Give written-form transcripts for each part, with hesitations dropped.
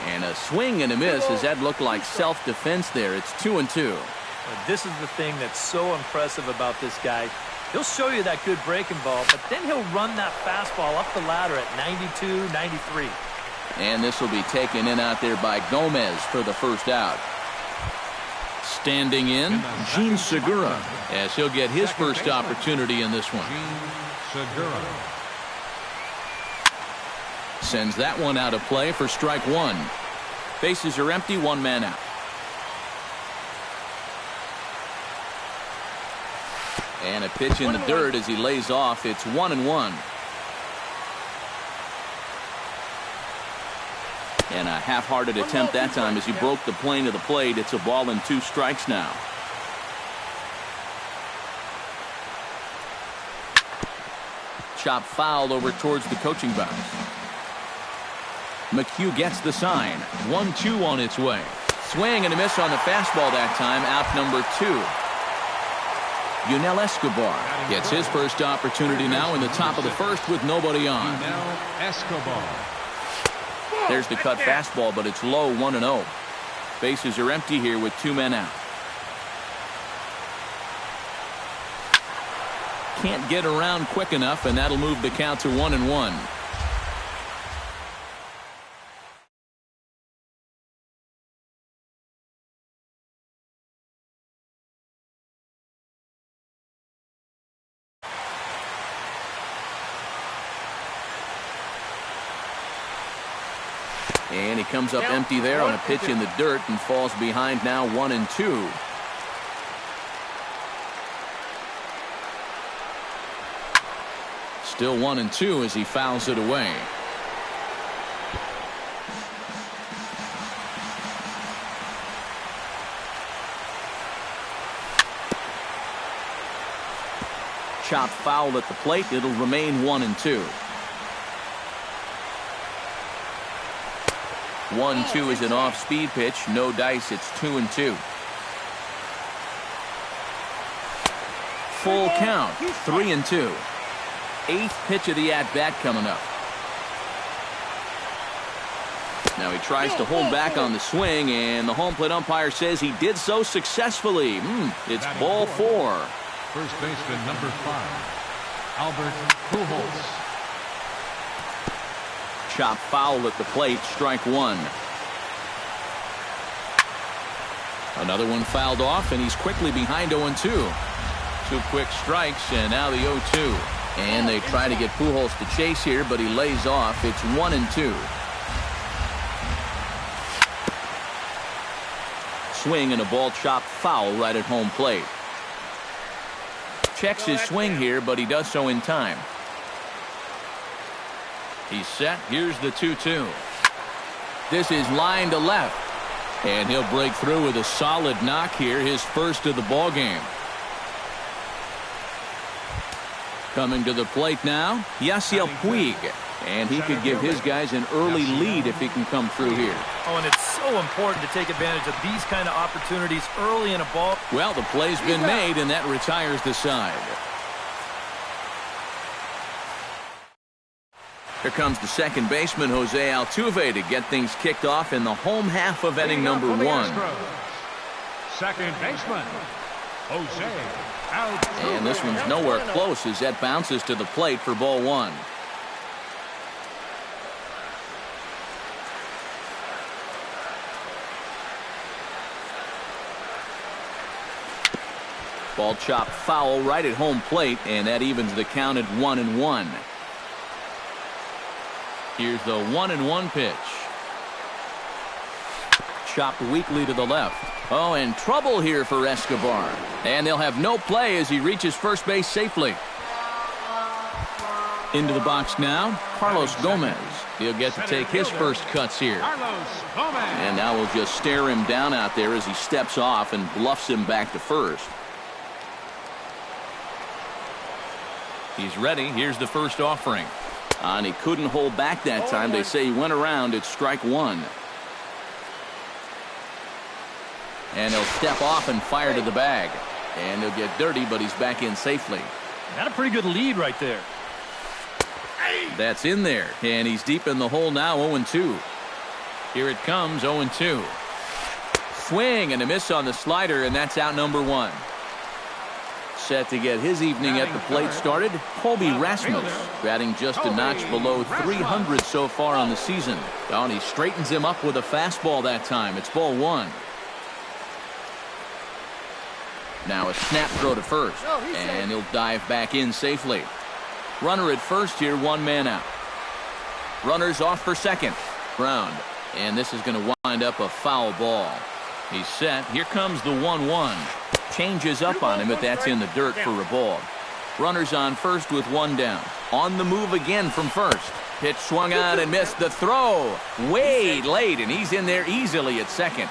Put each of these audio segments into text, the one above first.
And a swing and a miss. Does that look like self-defense there? It's 2-2. This is the thing that's so impressive about this guy. He'll show you that good breaking ball, but then he'll run that fastball up the ladder at 92, 93. And this will be taken in out there by Gomez for the first out. Standing in, Gene Segura, as he'll get his first opportunity in this one. Segura sends that one out of play for strike one. Bases are empty, one man out. And a pitch in the dirt as he lays off. It's 1-1. And a half-hearted attempt that time as he broke the plane of the plate. It's a ball and 2 strikes now. Chop foul over towards the coaching box. McHugh gets the sign. 1-2 on its way. Swing and a miss on the fastball that time. Out number 2. Yunel Escobar gets his first opportunity now in the top of the first with nobody on. Yunel Escobar. There's the cut fastball, but it's low, 1-0. Bases are empty here with 2 men out. Can't get around quick enough, and that'll move the count to 1-1. And he comes up empty there on a pitch in the dirt and falls behind now 1-2. Still 1-2 as he fouls it away. Chop foul at the plate. It'll remain 1-2. 1-2 is an off-speed pitch. No dice. It's 2-2. Full count. 3-2. 8th pitch of the at-bat coming up. Now he tries to hold back on the swing, and the home plate umpire says he did so successfully. It's ball 4. First baseman number 5, Albert Pujols. Chop foul at the plate, strike 1. Another one fouled off, and he's quickly behind 0-2. 2 quick strikes, and now the 0-2. And they try to get Pujols to chase here, but he lays off. It's 1-2. Swing and a ball chopped foul right at home plate. Checks his swing here, but he does so in time. He's set. Here's the 2-2. This is line to left. And he'll break through with a solid knock here, his first of the ball game. Coming to the plate now, Yasiel Puig. And he could give his guys an early lead if he can come through here. Oh, and it's so important to take advantage of these kind of opportunities early in a ball. Well, the play's been made, and that retires the side. Here comes the second baseman, Jose Altuve, to get things kicked off in the home half of inning number 1. Second baseman, Jose Altuve. And this one's nowhere close as that bounces to the plate for ball 1. Ball chopped foul right at home plate, and that evens the count at 1-1. Here's the 1-1 pitch. Chopped weakly to the left. Oh, and trouble here for Escobar. And they'll have no play as he reaches first base safely. Into the box now, Carlos Gomez. He'll get to take his first cuts here. And now we'll just stare him down out there as he steps off and bluffs him back to first. He's ready. Here's the first offering. And he couldn't hold back that time. They say he went around. It's strike 1. And he'll step off and fire to the bag. And he'll get dirty, but he's back in safely. Got a pretty good lead right there. That's in there. And he's deep in the hole now, 0-2. Here it comes, 0-2. Swing and a miss on the slider, and that's out number 1. Set to get his evening at the plate started, Colby Rasmus, batting just a notch below 300 so far on the season. Oh, and he straightens him up with a fastball that time. It's ball 1. Now a snap throw to first, and he'll dive back in safely. Runner at first here, 1 man out. Runners off for second. Ground, and this is going to wind up a foul ball. He's set. Here comes the 1-1. Changes up on him, but that's in the dirt for a ball. Runners on first with 1 down. On the move again from first. Pitch swung on and missed. The throw way late, and he's in there easily at second.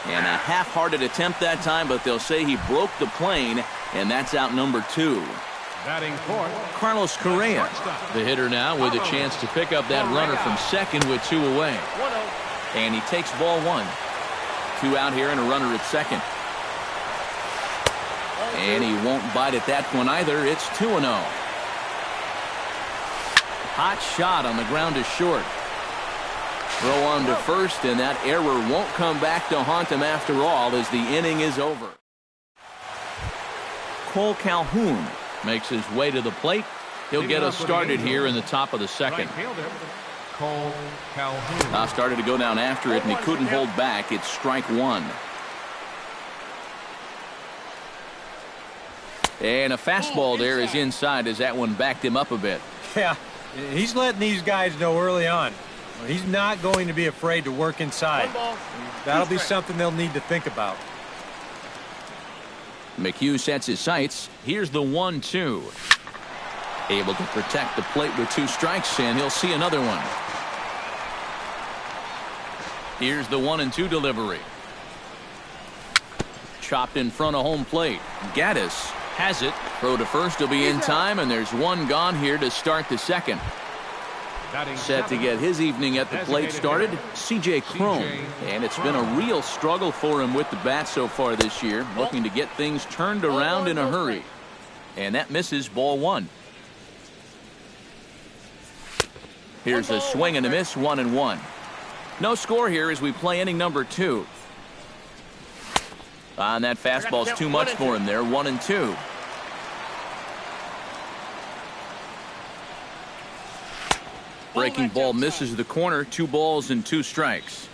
And a half-hearted attempt that time, but they'll say he broke the plane, and that's out number 2. Batting fourth, Carlos Correa, the hitter now with a chance to pick up that runner from second with 2 away. And he takes ball 1. 2 out here and a runner at second. And he won't bite at that one either. It's 2-0. Hot shot on the ground to short. Throw on to first, and that error won't come back to haunt him after all as the inning is over. Cole Calhoun makes his way to the plate. He'll get us started here in the top of the second. Cole Calhoun. Started to go down after it, and he couldn't hold back. It's strike 1. And a fastball there is inside as that one backed him up a bit. Yeah, he's letting these guys know early on. He's not going to be afraid to work inside. That'll be something they'll need to think about. McHugh sets his sights. Here's the 1-2. Able to protect the plate with 2 strikes, and he'll see another one. Here's the 1-2 delivery. Chopped in front of home plate. Gaddis has it. Throw to first will be in time, and there's 1 gone here to start the second. Set to get his evening at the plate started, C.J. Cron. And it's been a real struggle for him with the bat so far this year, looking to get things turned around in a hurry. And that misses, ball 1. Here's a swing and a miss, 1-1. No score here as we play inning number 2. And that fastball's too much for him there, 1-2. Breaking ball misses the corner, 2 balls and 2 strikes.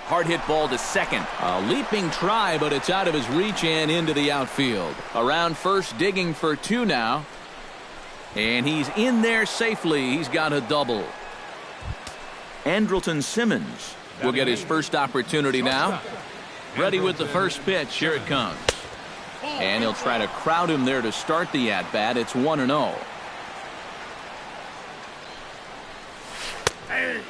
Hard hit ball to second. A leaping try, but it's out of his reach and into the outfield. Around first, digging for 2 now. And he's in there safely. He's got a double. Andrelton Simmons will get his first opportunity now. Ready with the first pitch. Here it comes. And he'll try to crowd him there to start the at-bat. It's 1-0.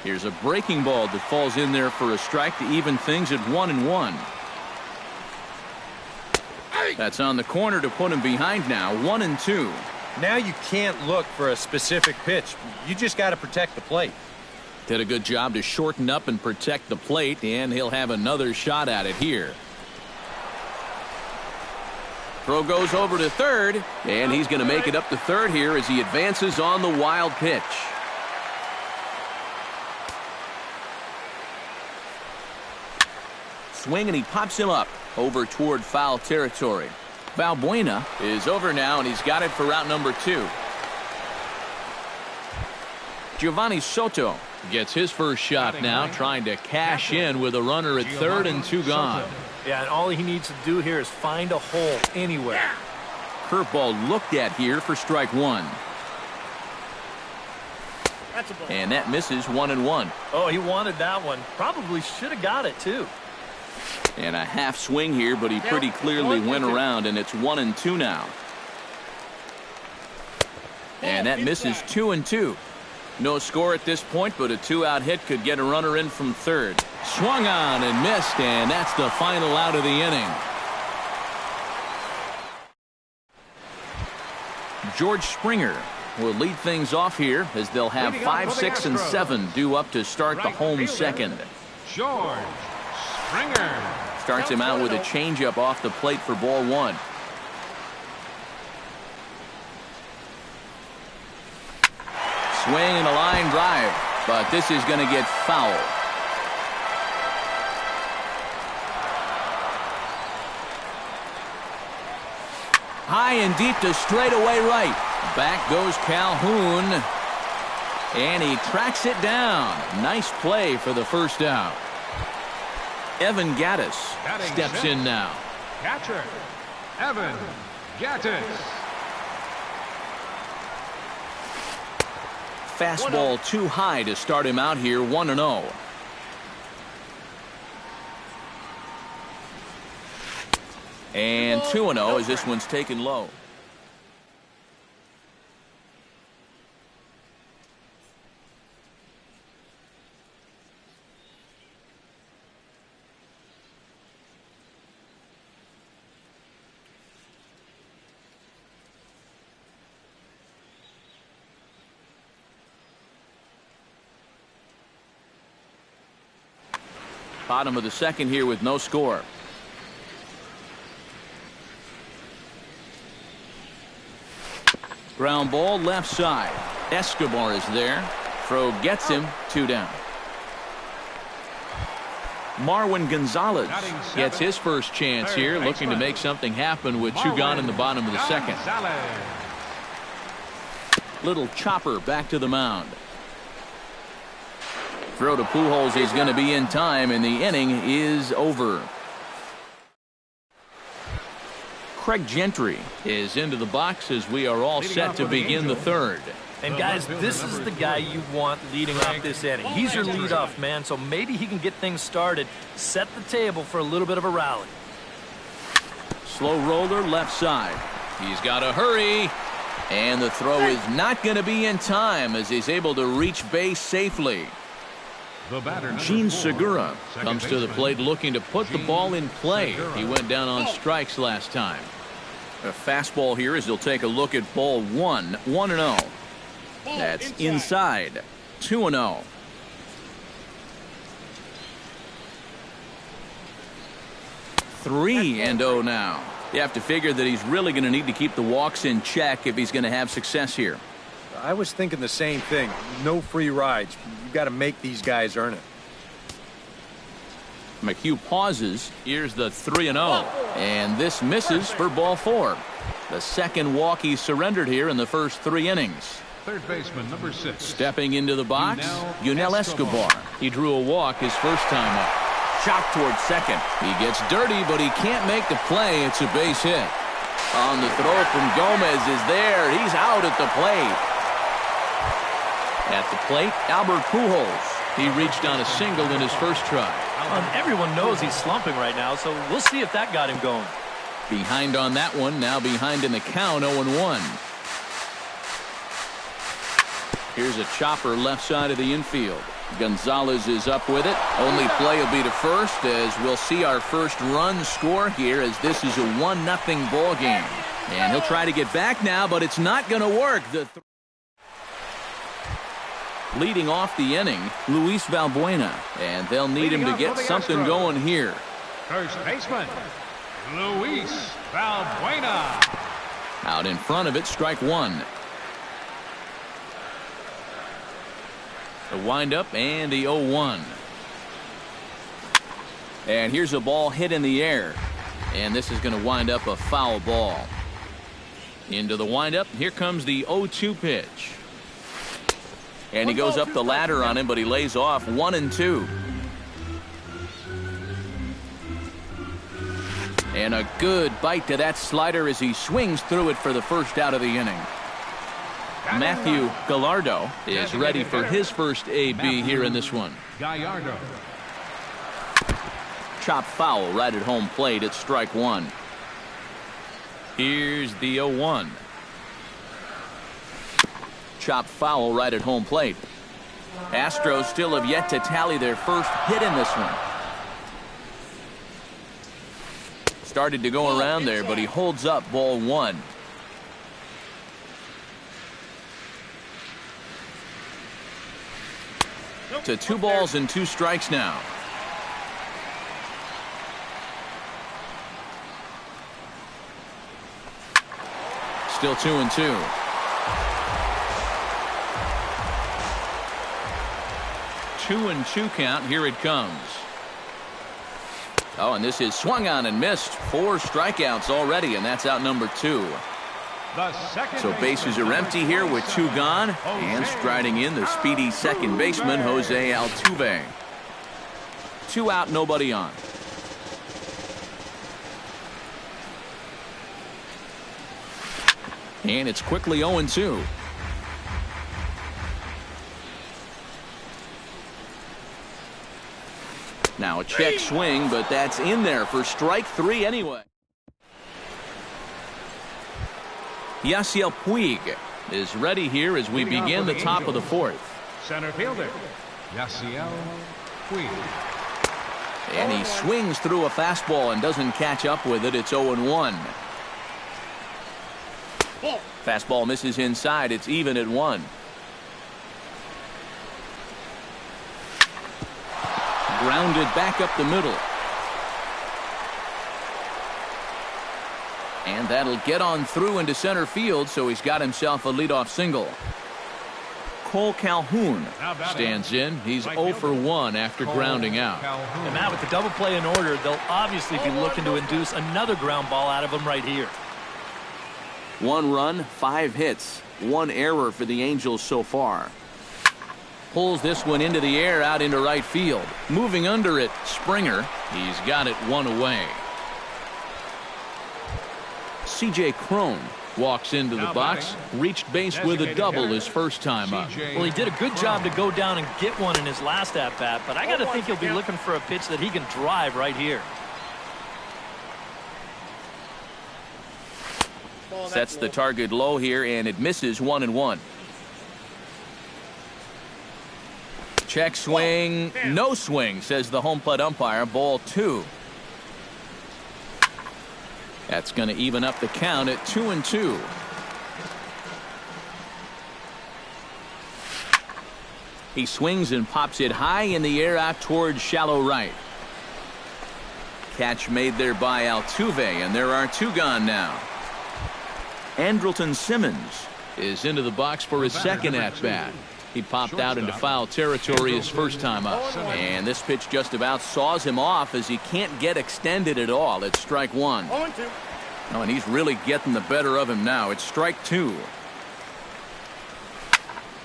Here's a breaking ball that falls in there for a strike to even things at 1-1. That's on the corner to put him behind now, 1-2. Now you can't look for a specific pitch. You just got to protect the plate. Did a good job to shorten up and protect the plate, and he'll have another shot at it here. Throw goes over to third, and he's going to make it up to third here as he advances on the wild pitch. Swing, and he pops him up over toward foul territory. Valbuena is over now, and he's got it for route number 2. Giovanni Soto gets his first shot now, trying to cash in with a runner at third and 2 gone. Yeah, and all he needs to do here is find a hole anywhere. Curveball looked at here for strike 1. And that misses, 1-1. Oh, he wanted that one. Probably should have got it, too. And a half swing here, but he pretty clearly went around, and it's 1-2 now. And that misses, 2-2. No score at this point, but a 2-out hit could get a runner in from third. Swung on and missed, and that's the final out of the inning. George Springer will lead things off here as they'll have 5, 6, and 7 due up to start the home second. George Springer Starts him out with a changeup off the plate for ball 1. swing and a line drive, but this is going to get foul. High and deep to straightaway right. Back goes Calhoun, and he tracks it down. Nice play for the first out. Evan Gattis steps in now. Catcher, Evan Gattis. Fastball too high to start him out here, 1-0. And 2-0 as this one's taken low. Bottom of the second here with no score. Ground ball left side. Escobar is there. Throw gets him. 2 down. Marwin Gonzalez gets his first chance here, looking to make something happen with 2 gone in the bottom of the second. Little chopper back to the mound. Throw to Pujols is going to be in time, and the inning is over. Craig Gentry is into the box as we are all set to begin the third. And guys, this is the guy you want leading off this inning. He's your leadoff man, so maybe he can get things started, set the table for a little bit of a rally. Slow roller left side. He's got to hurry, and the throw is not going to be in time as he's able to reach base safely. Gene Segura comes to the plate looking to put the ball in play. He went down on strikes last time. A fastball here as he'll take a look at ball 1. 1-0. That's inside. 2-0. Three and 0 now. You have to figure that he's really going to need to keep the walks in check if he's going to have success here. I was thinking the same thing. No free rides. You've got to make these guys earn it. McHugh pauses. Here's the 3-0. And this misses for ball 4. The second walk he surrendered here in the first 3 innings. Third baseman, number 6. Stepping into the box, Yunel Escobar. He drew a walk his first time up. Shot towards second. He gets dirty, but he can't make the play. It's a base hit. On the throw from Gomez is there. He's out at the plate. At the plate, Albert Pujols. He reached on a single in his first try. Everyone knows he's slumping right now, so we'll see if that got him going. Behind on that one, now behind in the count, 0-1. Here's a chopper left side of the infield. Gonzalez is up with it. Only play will be to first as we'll see our first run score here as this is a 1-0 ball game. And he'll try to get back now, but it's not going to work. Leading off the inning, Luis Valbuena, and they'll need him to get something going here. First baseman, Luis Valbuena. Out in front of it, strike 1. The windup and the 0-1. And here's a ball hit in the air. And this is going to wind up a foul ball. Into the windup, here comes the 0-2 pitch. And he goes up the ladder on him, but he lays off 1-2. And a good bite to that slider as he swings through it for the first out of the inning. Matthew Gallardo is ready for his first AB here in this one. Gallardo. Chop foul right at home plate at strike 1. Here's the 0-1. Chop foul right at home plate. Astros still have yet to tally their first hit in this one. Started to go around there, but he holds up ball 1. To 2 balls and 2 strikes now. Still 2-2. 2-2 count. Here it comes. Oh, and this is swung on and missed. 4 strikeouts already, and that's out number 2. So bases are empty here with 2 gone. And striding in the speedy second baseman, Jose Altuve. 2 out, nobody on. And it's quickly 0-2. Now a check swing, but that's in there for strike 3 anyway. Yasiel Puig is ready here as we begin the top of the 4th. Center fielder, Yasiel Puig. And he swings through a fastball and doesn't catch up with it. It's 0-1. Fastball misses inside. It's even at 1. Grounded back up the middle. And that'll get on through into center field, so he's got himself a leadoff single. Cole Calhoun stands in. He's 0 for 1 after grounding out. And now with the double play in order, they'll obviously be looking to induce another ground ball out of him right here. 1 run, 5 hits, 1 error for the Angels so far. Pulls this one into the air out into right field. Moving under it, Springer. He's got it 1 away. C.J. Cron walks into the box. Reached base with a double his first time up. Well, he did a good job to go down and get one in his last at-bat, but I got to think he'll be looking for a pitch that he can drive right here. Sets the target low here, and it misses 1-1. Check swing, no swing, says the home plate umpire. Ball 2. That's going to even up the count at 2-2. He swings and pops it high in the air out towards shallow right. Catch made there by Altuve, and there are 2 gone now. Andrelton Simmons is into the box for his second at-bat. He popped out into foul territory his first time up. And this pitch just about saws him off as he can't get extended at all. It's strike 1. Oh, and he's really getting the better of him now. It's strike 2.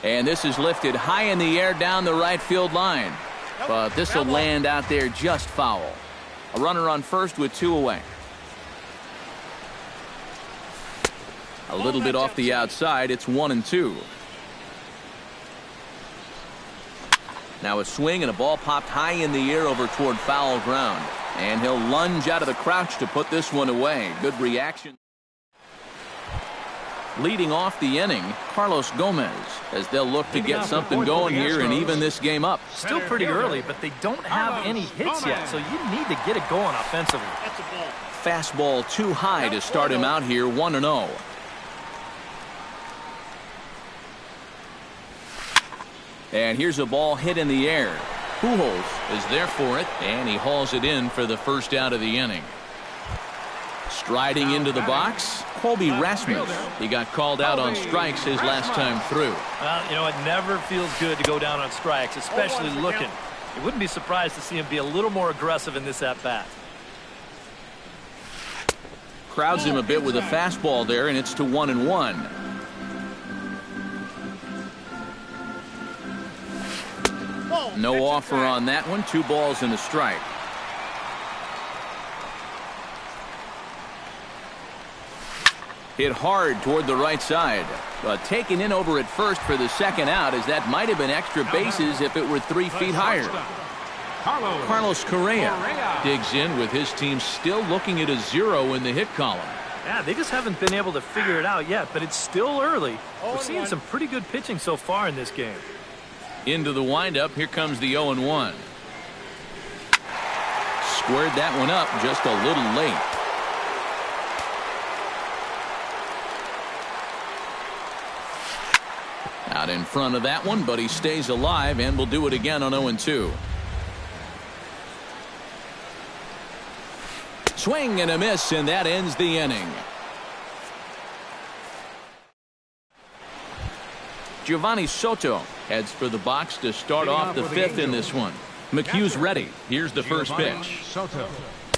And this is lifted high in the air down the right field line. But this will land out there just foul. A runner on first with 2 away. A little bit off the outside. It's 1-2. Now a swing and a ball popped high in the air over toward foul ground. And he'll lunge out of the crouch to put this one away. Good reaction. Leading off the inning, Carlos Gomez, as they'll look to get something going here and even this game up. Still pretty early, but they don't have any hits yet, so you need to get it going offensively. Fastball too high to start him out here, 1-0. And here's a ball hit in the air. Pujols is there for it, and he hauls it in for the first out of the inning. Striding into the box, Colby Rasmus. He got called out on strikes his last time through. Well, you know, it never feels good to go down on strikes, especially looking. You wouldn't be surprised to see him be a little more aggressive in this at-bat. Crowds him a bit with a fastball there, and it's to 1-1. No offer on that one. 2 balls and a strike. Hit hard toward the right side, but taken in over at first for the second out, as that might have been extra bases if it were 3 feet higher. Carlos Correa digs in with his team still looking at a 0 in the hit column. Yeah, they just haven't been able to figure it out yet, but it's still early. We're seeing some pretty good pitching so far in this game. Into the windup, here comes the 0-1. Squared that one up just a little late. Out in front of that one, but he stays alive and will do it again on 0-2. Swing and a miss, and that ends the inning. Giovanni Soto heads for the box to start off the fifth in this one. McHugh's ready. Here's the first pitch. Soto.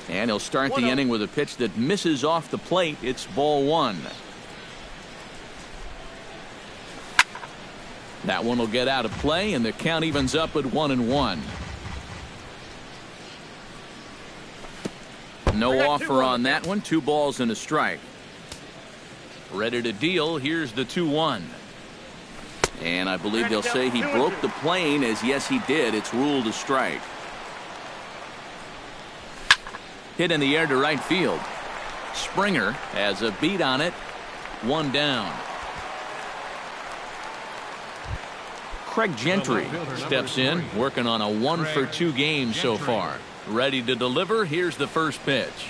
And he'll start the inning with a pitch that misses off the plate. It's ball one. That one will get out of play, and the count evens up at 1-1. No offer on that one. 2 balls and a strike. Ready to deal. Here's the 2-1. And I believe they'll say he broke the plane, as yes he did. It's ruled a strike. Hit in the air to right field. Springer has a beat on it. 1 down. Craig Gentry steps in, working on a 1-for-2 game so far. Ready to deliver. Here's the first pitch.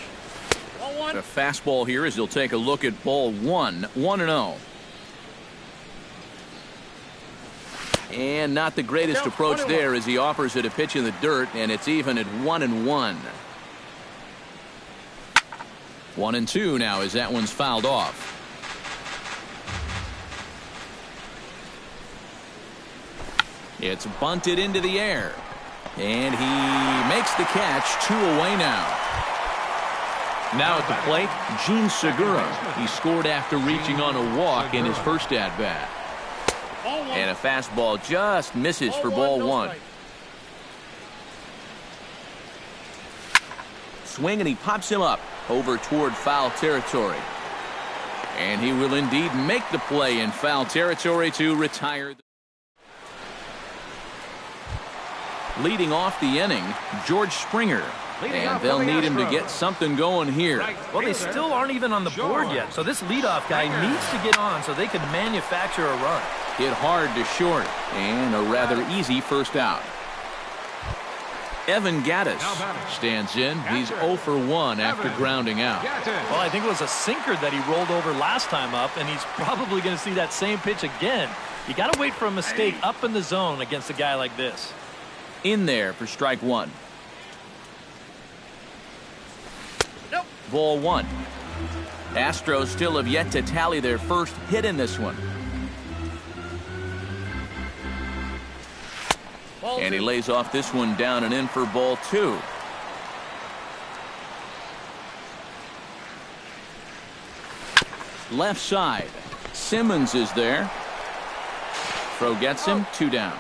A fastball here as he'll take a look at ball 1. 1-0. And not the greatest approach there as he offers it a pitch in the dirt, and it's even at 1-1. 1-2 now as that one's fouled off. It's bunted into the air. And he makes the catch. 2 away now. Now at the plate, Gene Segura. He scored after reaching on a walk in his first at-bat. And a fastball just misses for ball 1. Swing, and he pops him up over toward foul territory. And he will indeed make the play in foul territory to retire. Leading off the inning, George Springer. And they'll need him to get something going here. Well, they still aren't even on the board yet, so this leadoff guy needs to get on so they can manufacture a run. Hit hard to short, and a rather easy first out. Evan Gattis stands in. He's 0 for 1 after grounding out. Well, I think it was a sinker that he rolled over last time up, and he's probably going to see that same pitch again. You got to wait for a mistake up in the zone against a guy like this. In there for strike 1. Nope. Ball 1. Astros still have yet to tally their first hit in this one. And he lays off this one down and in for ball 2. Left side. Simmons is there. Throw gets him. 2 down.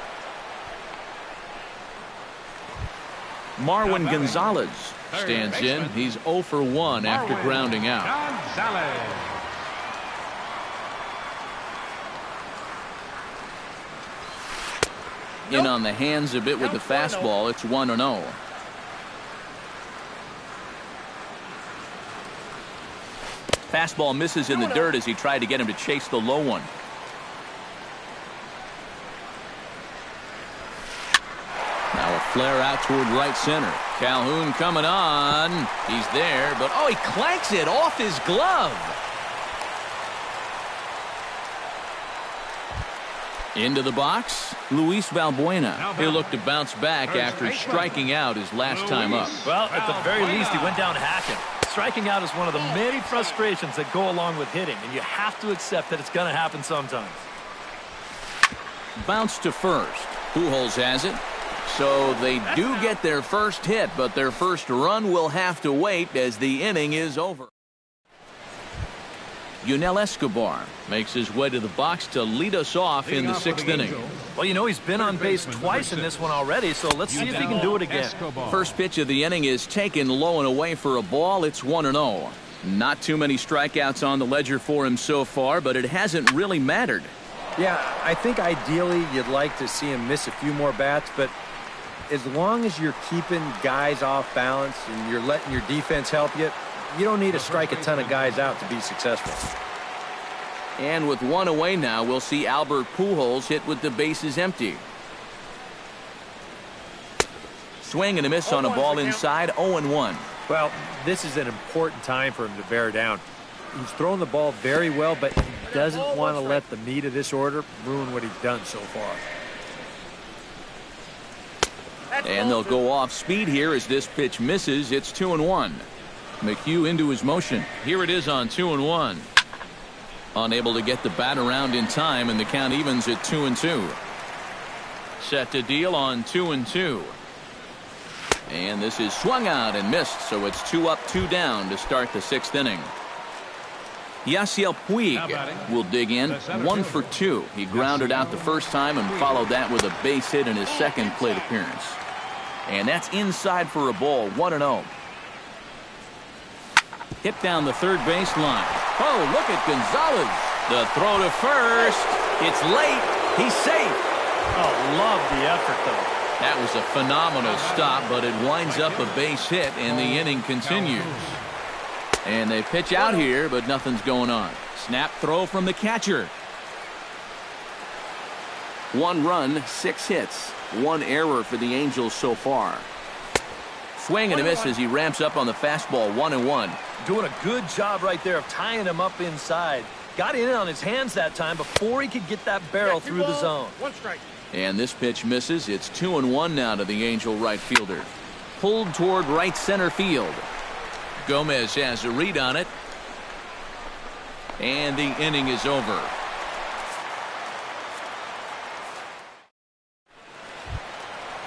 Marwin Gonzalez stands in. He's 0 for 1 after grounding out. In on the hands a bit with the fastball. It's 1-0. Fastball misses in the dirt as he tried to get him to chase the low one. Now a flare out toward right center. Calhoun coming on. He's there, but oh, he clanks it off his glove. Into the box, Luis Valbuena. He'll look to bounce back after striking out his last time up. Well, at the very least, he went down hacking. Striking out is one of the many frustrations that go along with hitting, and you have to accept that it's going to happen sometimes. Bounce to first. Pujols has it. So they do get their first hit, but their first run will have to wait as the inning is over. Yunel Escobar makes his way to the box to lead us off in the 6th inning. Well, you know, he's been on base twice in this one already, so let's see if he can do it again. First pitch of the inning is taken low and away for a ball. It's 1-0. Not too many strikeouts on the ledger for him so far, but it hasn't really mattered. Yeah, I think ideally you'd like to see him miss a few more bats, but as long as you're keeping guys off balance and you're letting your defense help you, you don't need to strike a ton of guys out to be successful. And with 1 away now, we'll see Albert Pujols hit with the bases empty. Swing and a miss on a ball inside. 0-1. Well, this is an important time for him to bear down. He's thrown the ball very well, but he doesn't want to let the meat of this order ruin what he's done so far. And they'll go off speed here as this pitch misses. It's 2-1. McHugh into his motion. Here it is on 2-1. Unable to get the bat around in time, and the count evens at 2-2. Set to deal on 2-2. And this is swung out and missed, so it's 2 up, 2 down to start the 6th inning. Yasiel Puig will dig in, 1 for 2. He grounded out the first time and followed that with a base hit in his second plate appearance. And that's inside for a ball, 1-0. Hit down the third baseline. Oh, look at Gonzalez. The throw to first. It's late. He's safe. Oh, love the effort, though. That was a phenomenal stop, but it winds up a base hit, and the inning continues. And they pitch out here, but nothing's going on. Snap throw from the catcher. 1 run, 6 hits. 1 error for the Angels so far. Swing and a miss as he ramps up on the fastball, 1-1. Doing a good job right there of tying him up inside. Got in on his hands that time before he could get that barrel through the zone. 1 strike. And this pitch misses. It's 2-1 now to the Angel right fielder. Pulled toward right center field. Gomez has a read on it. And the inning is over.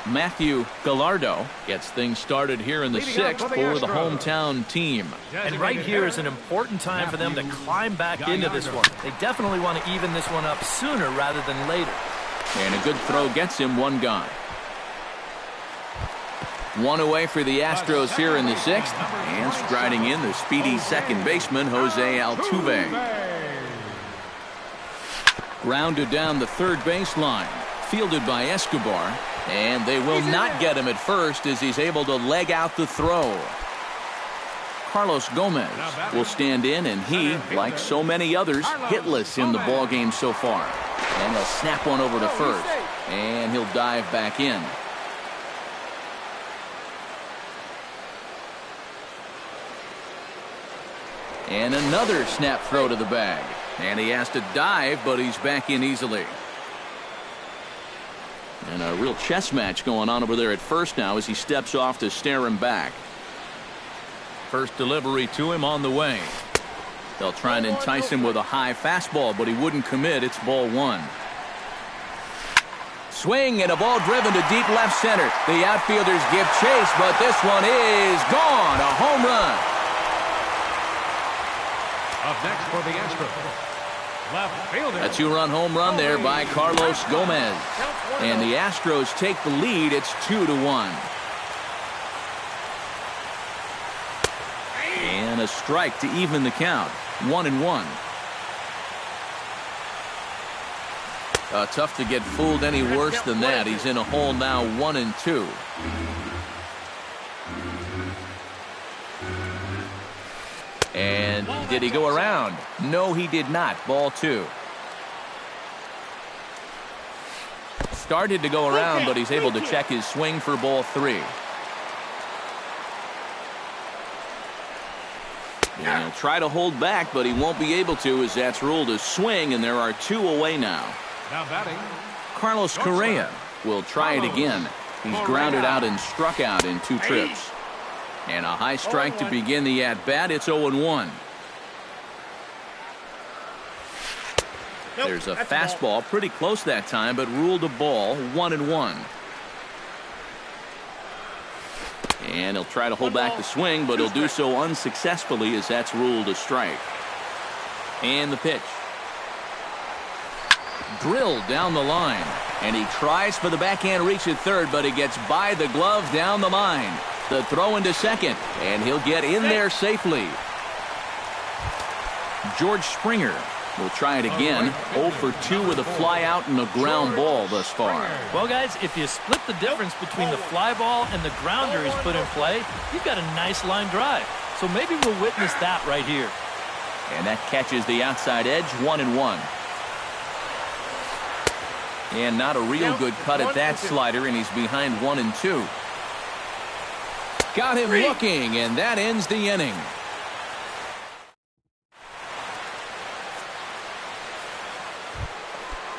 Matthew Gallardo gets things started here in the 6th for the hometown team. And right here is an important time for them to climb back into this one. They definitely want to even this one up sooner rather than later. And a good throw gets him 1 gone. 1 away for the Astros here in the 6th. And striding in, the speedy second baseman, Jose Altuve. Grounded down the third baseline. Fielded by Escobar. And they will not get him at first as he's able to leg out the throw. Carlos Gomez will stand in, and he, like so many others, hitless in the ballgame so far. And he'll snap one over to first. And he'll dive back in. And another snap throw to the bag. And he has to dive, but he's back in easily. And a real chess match going on over there at first now as he steps off to stare him back. First delivery to him on the way. They'll try and entice him with a high fastball, but he wouldn't commit. It's ball 1. Swing and a ball driven to deep left center. The outfielders give chase, but this one is gone. A home run. Up next for the Astros, left fielder. A 2-run home run there by Carlos Gomez. And the Astros take the lead. It's 2-1. And a strike to even the count. 1-1. Tough to get fooled any worse than that. He's in a hole now, 1-2. And did he go around? No, he did not. Ball 2. Started to go around, but he's able to check his swing for ball 3. And he'll try to hold back, but he won't be able to as that's ruled a swing, and there are 2 away now. Now batting, Carlos Correa will try it again. He's grounded out and struck out in 2 trips. And a high strike to begin the at-bat. It's 0-1. There's a fastball pretty close that time, but ruled a ball, 1-1. And he'll try to hold back the swing, but he'll do so unsuccessfully as that's ruled a strike. And the pitch. Drilled down the line. And he tries for the backhand reach at third, but he gets by the glove down the line. The throw into second, and he'll get in there safely. George Springer will try it again. 0 for 2 with a fly out and a ground ball thus far. Well, guys, if you split the difference between the fly ball and the grounder he's put in play, you've got a nice line drive. So maybe we'll witness that right here. And that catches the outside edge, 1-1. And not a real good cut at that slider, and he's behind 1-2. Got him looking, and that ends the inning.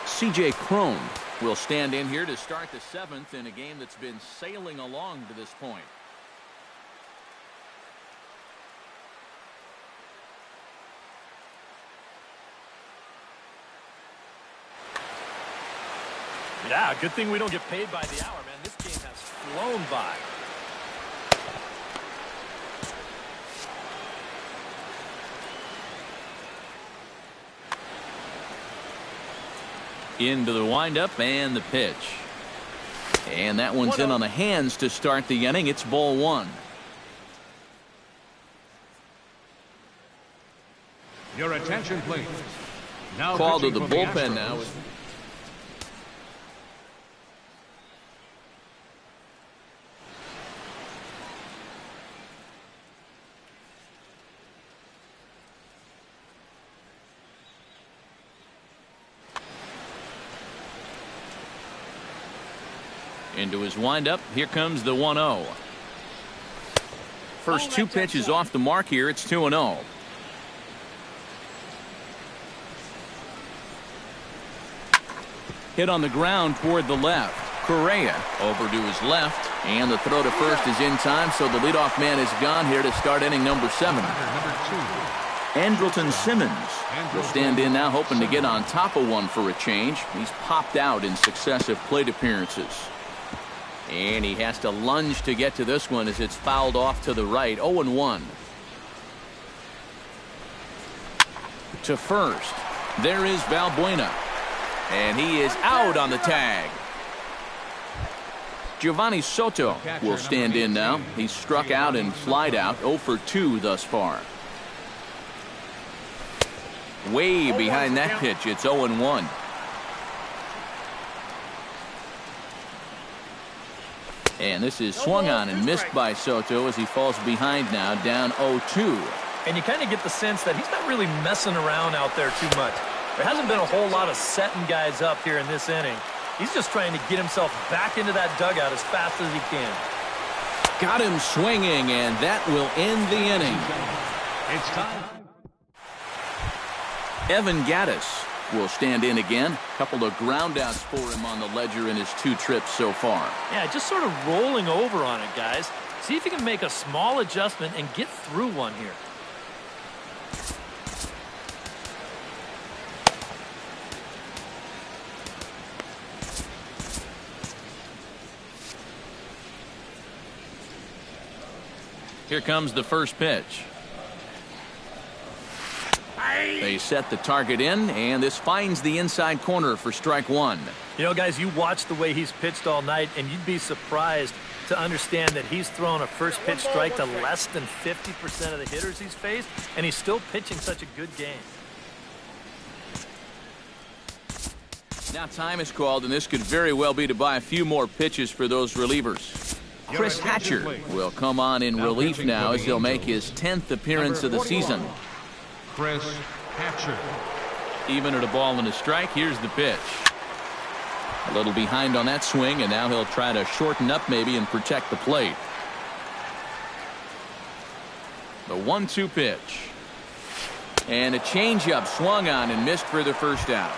C.J. Cron will stand in here to start the 7th in a game that's been sailing along to this point. Yeah, good thing we don't get paid by the hour, man. This game has flown by. Into the windup and the pitch. And that one's in on the hands to start the inning. It's ball one. Your attention, please. Now Called to the pitching for bullpen Astros, now. Into his windup. Here comes the 1-0. First two pitches off the mark here. It's 2-0. Hit on the ground toward the left. Correa over to his left. And the throw to first is in time, so the leadoff man is gone here to start inning number 7. Andrelton Simmons will stand in now, hoping to get on top of one for a change. He's popped out in successive plate appearances. And he has to lunge to get to this one as it's fouled off to the right. 0-1. To first. There is Valbuena. And he is out on the tag. Giovanni Soto will stand in now. He's struck out and flied out. 0 for 2 thus far. Way behind that pitch. It's 0-1. And this is swung on and missed by Soto as he falls behind now, down 0-2. And you kind of get the sense that he's not really messing around out there too much. There hasn't been a whole lot of setting guys up here in this inning. He's just trying to get himself back into that dugout as fast as he can. Got him swinging, and that will end the inning. It's time. Evan Gattis will stand in again. Couple of ground outs for him on the ledger in his 2 trips so far. Yeah, just sort of rolling over on it, guys. See if you can make a small adjustment and get through one here. Here comes the first pitch. They set the target in, and this finds the inside corner for strike 1. You know, guys, you watch the way he's pitched all night, and you'd be surprised to understand that he's thrown a first pitch strike to less than 50% of the hitters he's faced, and he's still pitching such a good game. Now time is called, and this could very well be to buy a few more pitches for those relievers. Chris Hatcher will come on in relief now as he'll make his 10th appearance of the season. Chris Hatcher. Even at a ball and a strike, here's the pitch. A little behind on that swing, and now he'll try to shorten up maybe and protect the plate. The 1-2 pitch. And a changeup swung on and missed for the first out.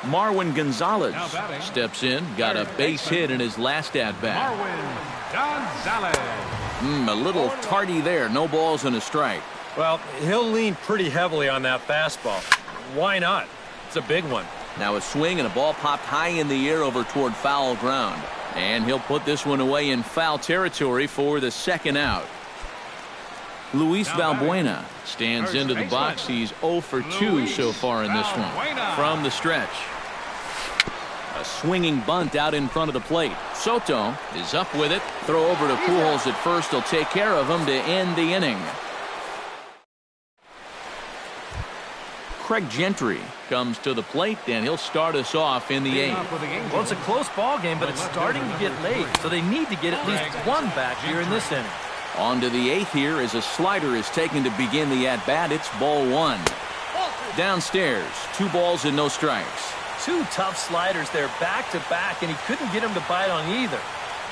Marwin Gonzalez steps in, got a base hit in his last at-bat. Marwin Gonzalez. A little tardy there, no balls and a strike. Well, he'll lean pretty heavily on that fastball. Why not? It's a big one. Now a swing and a ball popped high in the air over toward foul ground. And he'll put this one away in foul territory for the second out. Luis Valbuena stands into the box. He's 0 for 2 so far in this one. From the stretch. A swinging bunt out in front of the plate. Soto is up with it. Throw over to Pujols at first. He'll take care of him to end the inning. Craig Gentry comes to the plate, and he'll start us off in the 8th. Well, it's a close ball game, but it's starting to get late, so they need to get at least one back here in this inning. On to the 8th here as a slider is taken to begin the at-bat. It's ball 1. Downstairs, 2 balls and no strikes. 2 tough sliders there back-to-back, and he couldn't get him to bite on either.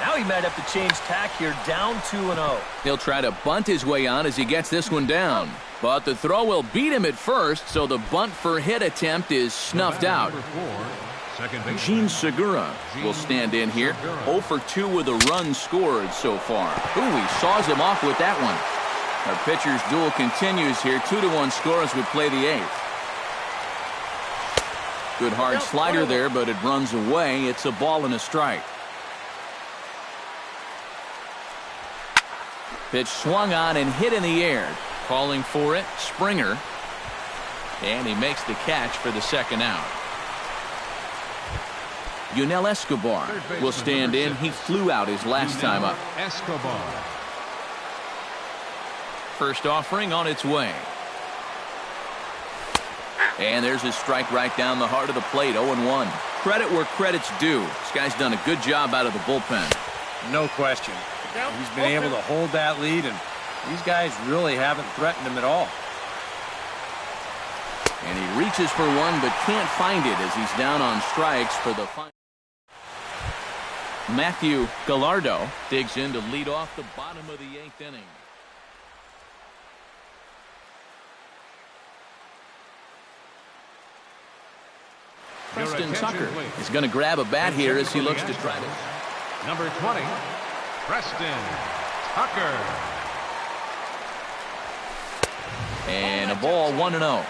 Now he might have to change tack here, down 2-0. He'll try to bunt his way on as he gets this one down. But the throw will beat him at first, so the bunt for hit attempt is snuffed out. Gene Segura will stand in here. 0 for 2 with a run scored so far. Ooh, he saws him off with that one. Our pitcher's duel continues here. 2-1 score as we play the 8th. Good hard slider there, but it runs away. It's a ball and a strike. Pitch swung on and hit in the air. Calling for it, Springer. And he makes the catch for the second out. Yunel Escobar will stand in. He flew out his last time up. Escobar. First offering on its way. And there's his strike right down the heart of the plate, 0-1. Credit where credit's due. This guy's done a good job out of the bullpen. No question. He's been able to hold that lead, and these guys really haven't threatened him at all. And he reaches for one, but can't find it as he's down on strikes for the final. Matthew Gallardo digs in to lead off the bottom of the 8th inning. Preston Tucker is going to grab a bat here as he looks to try to. Number 20, Preston Tucker. And a ball, 1-0.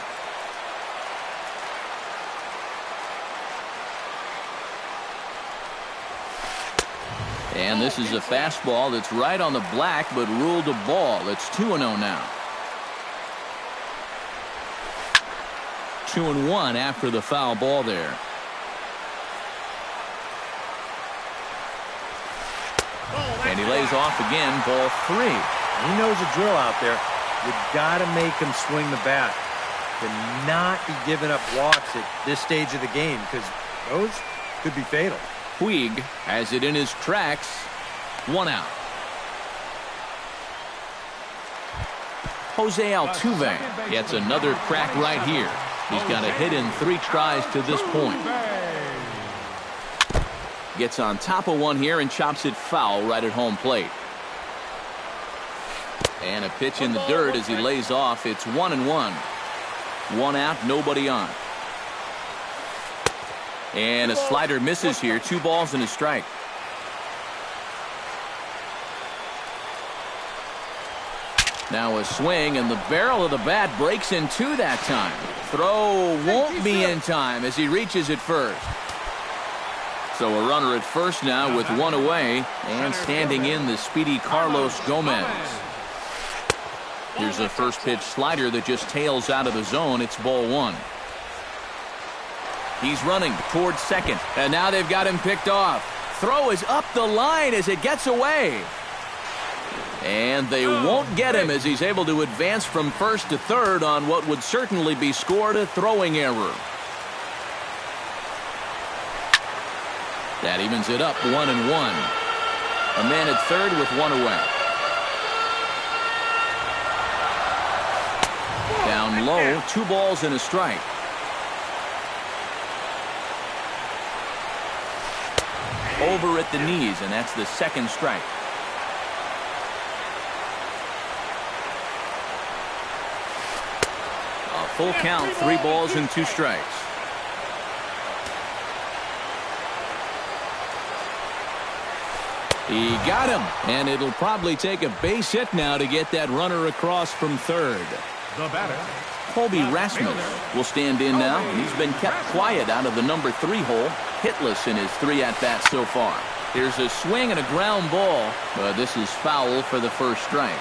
And this is a fastball that's right on the black, but ruled a ball. It's 2-0 now. 2-1 after the foul ball there. And he lays off again, ball 3. He knows the drill out there. You got to make him swing the bat. To not be giving up walks at this stage of the game, because those could be fatal. Puig has it in his tracks. 1 out. Jose Altuve gets another crack right here. He's got a hit in 3 tries to this point. Gets on top of one here and chops it foul right at home plate. And a pitch in the dirt as he lays off. It's 1-1. 1 out, nobody on. And a slider misses here. 2 balls and a strike. Now a swing, and the barrel of the bat breaks in 2 that time. Throw won't be in time as he reaches it first. So a runner at first now with 1 away, and standing in the speedy Carlos Gomez. Here's a first pitch slider that just tails out of the zone. It's ball 1. He's running towards second, and now they've got him picked off. Throw is up the line as it gets away. And they won't get him as he's able to advance from first to third on what would certainly be scored a throwing error. That evens it up, 1-1. A man at third with 1 away. Down low, 2 balls and a strike. Over at the knees, and that's the second strike. A full count, 3 balls and 2 strikes. He got him, and it'll probably take a base hit now to get that runner across from third. The batter, Colby Rasmus will stand in now. He's been kept quiet out of the number 3 hole, hitless in his 3 at-bats so far. Here's a swing and a ground ball, but this is foul for the first strike.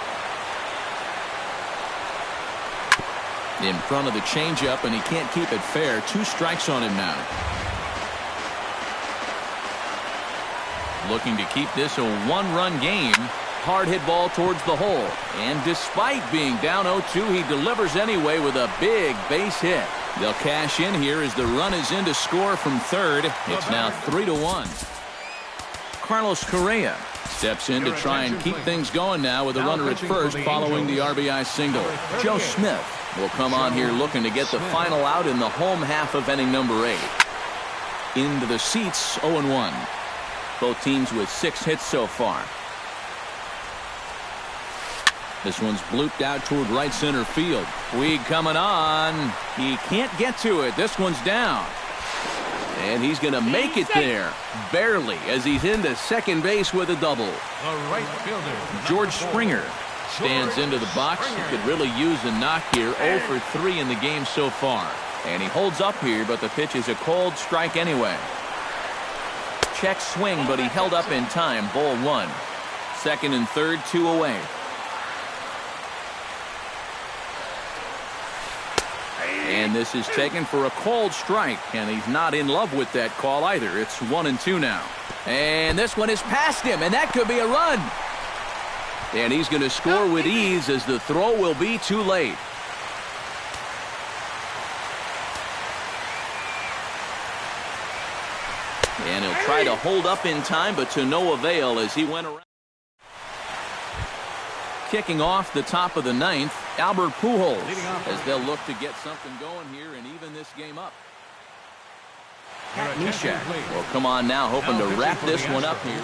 In front of the changeup, and he can't keep it fair. 2 strikes on him now. Looking to keep this a 1-run game. Hard hit ball towards the hole. And despite being down 0-2, he delivers anyway with a big base hit. They'll cash in here as the run is in to score from third. It's now 3-1. Carlos Correa steps in to try and keep things going now with a runner at first following the RBI single. Joe Smith will come on here looking to get the final out in the home half of inning number 8. Into the seats, 0-1. Both teams with 6 hits so far. This one's blooped out toward right center field. Puig coming on. He can't get to it. This one's down. And he's going to make it there. Barely, as he's into second base with a double. the right fielder, George Springer stands into the box. He could really use a knock here. 0 for 3 in the game so far. And he holds up here, but the pitch is a cold strike anyway. Check swing, but he held up in time. Ball one. Second and third, 2 away. And this is taken for a cold strike, and he's not in love with that call either. It's 1-2 now. And this one is past him, and that could be a run. And he's going to score with ease as the throw will be too late. And he'll try to hold up in time, but to no avail as he went around. Kicking off the top of the ninth, Albert Pujols, as they'll look to get something going here and even this game up. Pat Neshek will come on now, hoping to wrap this one up here.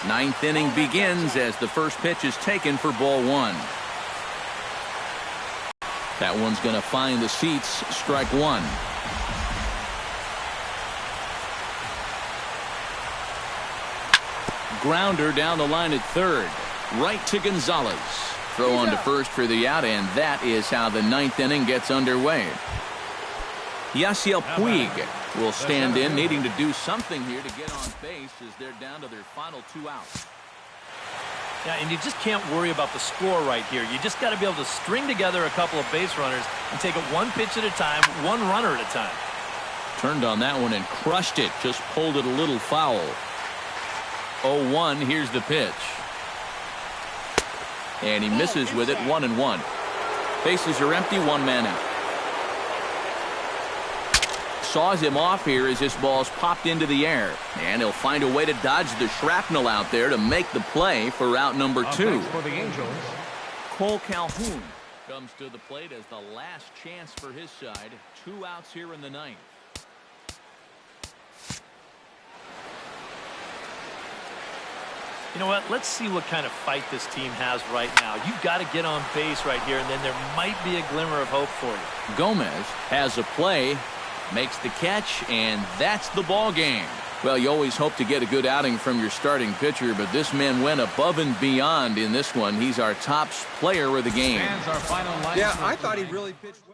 Ninth inning begins as the first pitch is taken for ball one. That one's going to find the seats. Strike one. Grounder down the line at third. Right to Gonzalez. Throw on to first for the out, and that is how the ninth inning gets underway. Yasiel Puig will stand in, needing to do something here to get on base as they're down to their final 2 outs. Yeah, and you just can't worry about the score right here. You just got to be able to string together a couple of base runners and take it one pitch at a time, one runner at a time. Turned on that one and crushed it. Just pulled it a little foul. 0-1. Here's the pitch. And he misses with it. 1-1. Bases are empty. One man out. Saws him off here as this ball's popped into the air. And he'll find a way to dodge the shrapnel out there to make the play for out number 2. For the Angels. Cole Calhoun comes to the plate as the last chance for his side. 2 outs here in the ninth. You know what? Let's see what kind of fight this team has right now. You've got to get on base right here, and then there might be a glimmer of hope for you. Gomez has a play. Makes the catch, and that's the ball game. Well, you always hope to get a good outing from your starting pitcher, but this man went above and beyond in this one. He's our top player of the game. Yeah, I thought he really pitched well.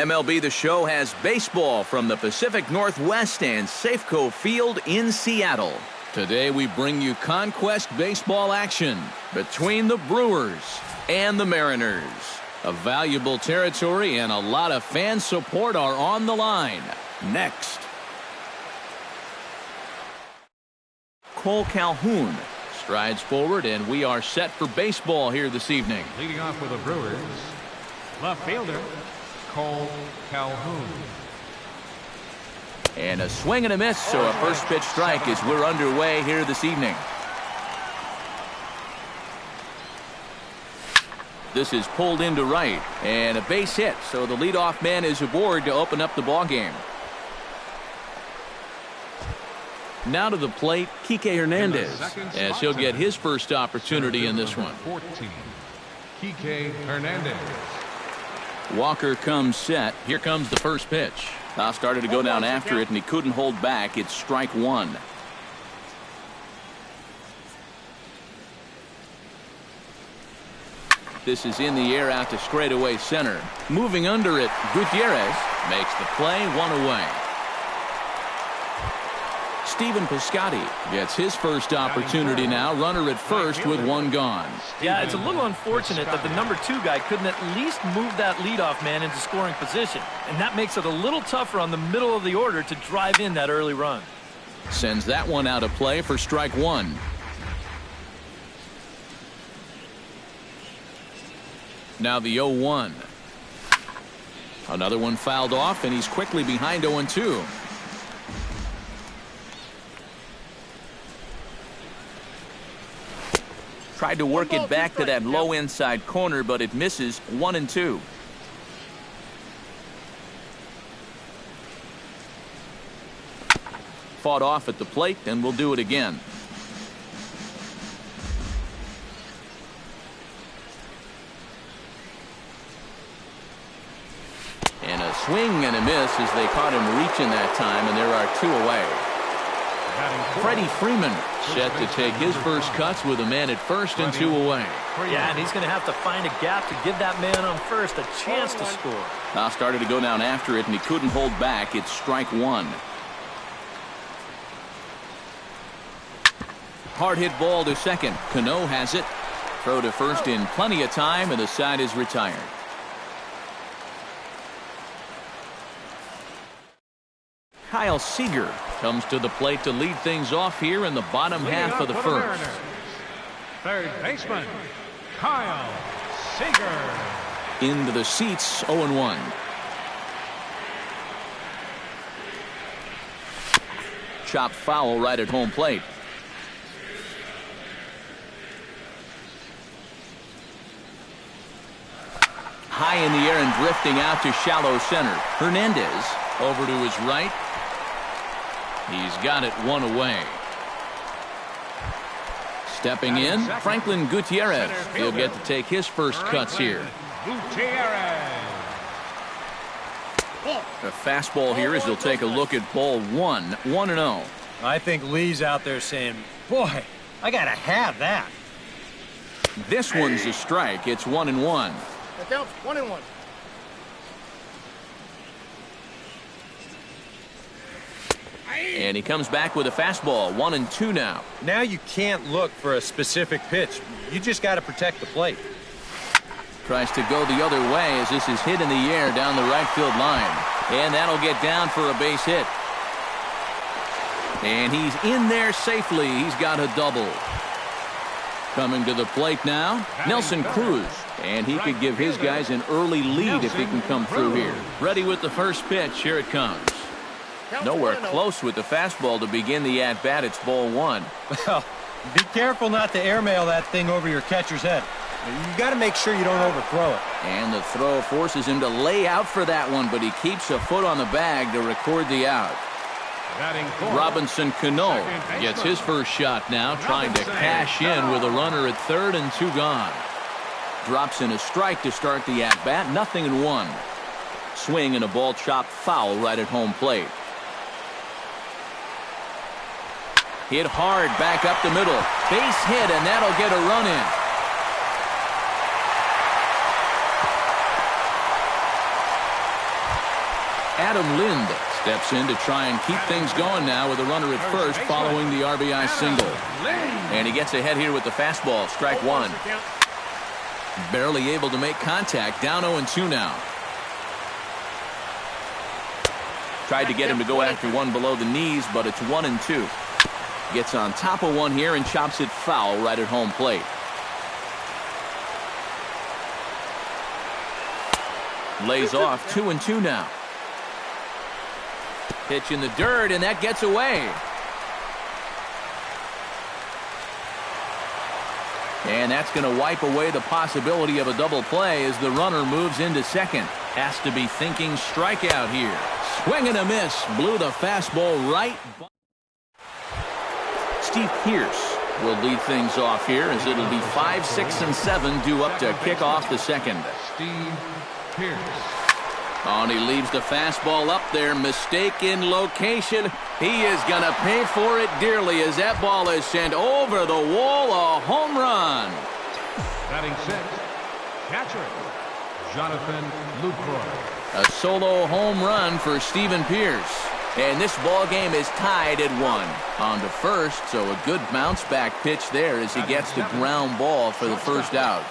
MLB The Show has baseball from the Pacific Northwest and Safeco Field in Seattle. Today we bring you Conquest baseball action between the Brewers and the Mariners. A valuable territory and a lot of fan support are on the line. Next. Cole Calhoun strides forward, and we are set for baseball here this evening. Leading off for the Brewers, left fielder, Cole Calhoun. And a swing and a miss, so a first pitch strike as we're underway here this evening. This is pulled into right, and a base hit, so the leadoff man is aboard to open up the ball game. Now to the plate, Kike Hernandez, as he'll get his first opportunity in this one. 14, Kike Hernandez. Walker comes set. Here comes the first pitch. Started to go down after it, and he couldn't hold back. It's strike one. This is in the air out to straightaway center. Moving under it, Gutierrez makes the play, one away. Stephen Piscotty gets his first opportunity now. Runner at first with one gone. Yeah, it's a little unfortunate that the number 2 guy couldn't at least move that leadoff man into scoring position. And that makes it a little tougher on the middle of the order to drive in that early run. Sends that one out of play for strike one. Now the 0-1. Another one fouled off, and he's quickly behind 0-2. Tried to work it back to that low inside corner, but it misses. 1-2. Fought off at the plate, and we'll do it again. And a swing and a miss as they caught him reaching that time, and there are 2 away. Freddie Freeman set to take his first cuts with a man at first and 2 away. Yeah, and he's going to have to find a gap to give that man on first a chance to score. Now started to go down after it, and he couldn't hold back. It's strike one. Hard hit ball to second. Cano has it. Throw to first in plenty of time, and the side is retired. Kyle Seager comes to the plate to lead things off here in the bottom half of the first. Third baseman, Kyle Seager. Into the seats, 0-1. Chopped foul right at home plate. High in the air and drifting out to shallow center. Hernandez over to his right. He's got it, 1 away. Stepping in, Franklin Gutierrez. He'll get to take his first cuts here. Gutierrez. A fastball here as he'll take a look at ball 1. 1-0. I think Lee's out there saying, boy, I got to have that. This one's a strike. It's 1-1. That counts. 1-1. And he comes back with a fastball. 1-2 now. Now you can't look for a specific pitch. You just got to protect the plate. Tries to go the other way as this is hit in the air down the right field line. And that'll get down for a base hit. And he's in there safely. He's got a double. Coming to the plate now, Nelson Cruz. And he could give his guys an early lead if he can come through here. Ready with the first pitch. Here it comes. Nowhere close with the fastball to begin the at-bat. It's ball 1. Well, be careful not to airmail that thing over your catcher's head. You got to make sure you don't overthrow it. And the throw forces him to lay out for that one, but he keeps a foot on the bag to record the out. Robinson Cano gets his first shot now, trying to cash in with a runner at third and 2 gone. Drops in a strike to start the at-bat. 0-1. Swing and a ball chopped foul right at home plate. Hit hard back up the middle. Base hit, and that'll get a run in. Adam Lind steps in to try and keep things going now with a runner at first following the RBI single. And he gets ahead here with the fastball, strike one. Barely able to make contact, down 0-2 now. Tried to get him to go after one below the knees, but it's 1-2. Gets on top of one here and chops it foul right at home plate. Lays off 2-2 now. Pitch in the dirt, and that gets away. And that's going to wipe away the possibility of a double play as the runner moves into second. Has to be thinking strikeout here. Swing and a miss. Blew the fastball right. Steve Pearce will lead things off here as it'll be 5, 6, and 7 due up to kick off the second. Steve Pearce. Oh, and he leaves the fastball up there. Mistaken location. He is going to pay for it dearly as that ball is sent over the wall. A home run. Batting sixth, catcher, Jonathan Lucroy. A solo home run for Stephen Pearce. And this ball game is tied at 1. On to first, so a good bounce back pitch there as he gets the ground ball for the first out.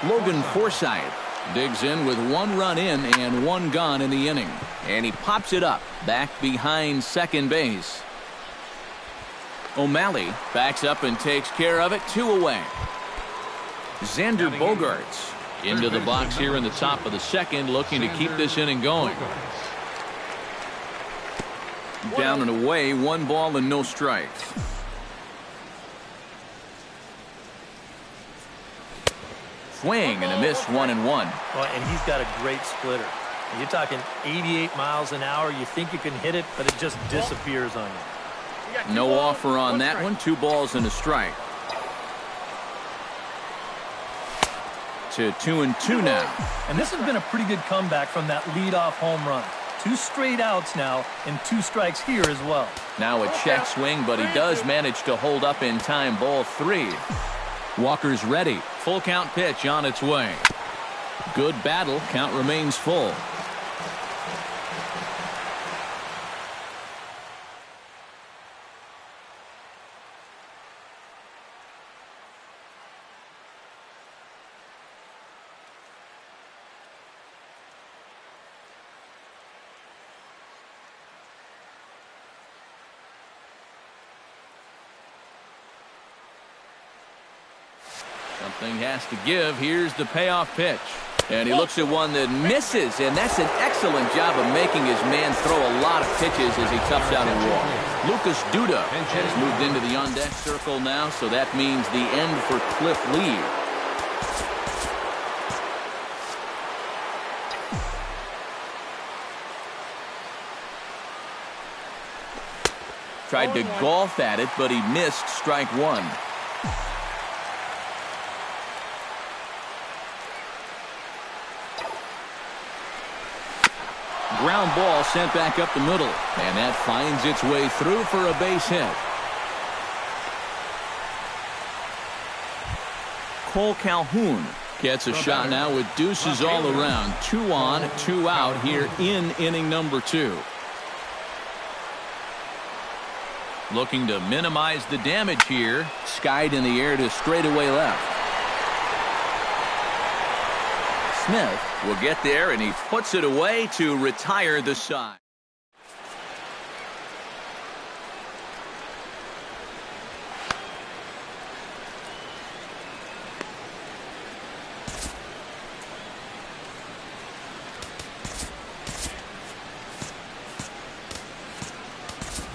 Logan Forsythe digs in with 1 run in and 1 gone in the inning. And he pops it up back behind second base. O'Malley backs up and takes care of it. 2 away. Xander Bogaerts into the box here in the top of the second, looking to keep this inning going. Down and away, 1 ball and no strikes. Swing and a miss, 1-1. Well, and he's got a great splitter. You're talking 88 miles an hour. You think you can hit it, but it just disappears on you. No offer on that one. 2 balls and a strike. To 2-2 now. And this has been a pretty good comeback from that leadoff home run. 2 straight outs now and 2 strikes here as well. Now a check swing, but he does manage to hold up in time. Ball 3. Walker's ready. Full count pitch on its way. Good battle. Count remains full. Something has to give. Here's the payoff pitch. And he looks at one that misses, and that's an excellent job of making his man throw a lot of pitches as he toughs out a walk. Lucas Duda has moved into the on-deck circle now, so that means the end for Cliff Lee. Tried to golf at it, but he missed strike 1. Ground ball sent back up the middle, and that finds its way through for a base hit. Cole Calhoun gets a shot now with deuces all around. 2 on, 2 out here in inning number 2. Looking to minimize the damage here. Skied in the air to straightaway left. Smith will get there, and he puts it away to retire the side.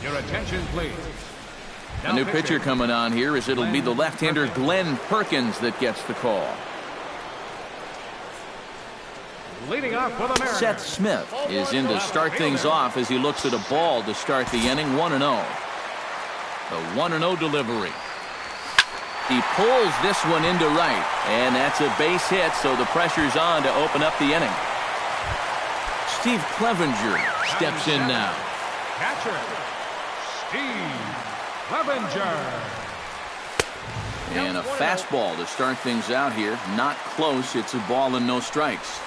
Your attention, please. A new pitcher coming on here as it'll be the left-hander Glenn Perkins that gets the call. Leading off for the Mariners, Seth Smith is in to start things off as he looks at a ball to start the inning. 1-0. The 1-0 delivery. He pulls this one into right, and that's a base hit, so the pressure's on to open up the inning. Steve Clevenger steps in now. catcher, Steve Clevenger. And a fastball to start things out here. Not close. It's a ball and no strikes.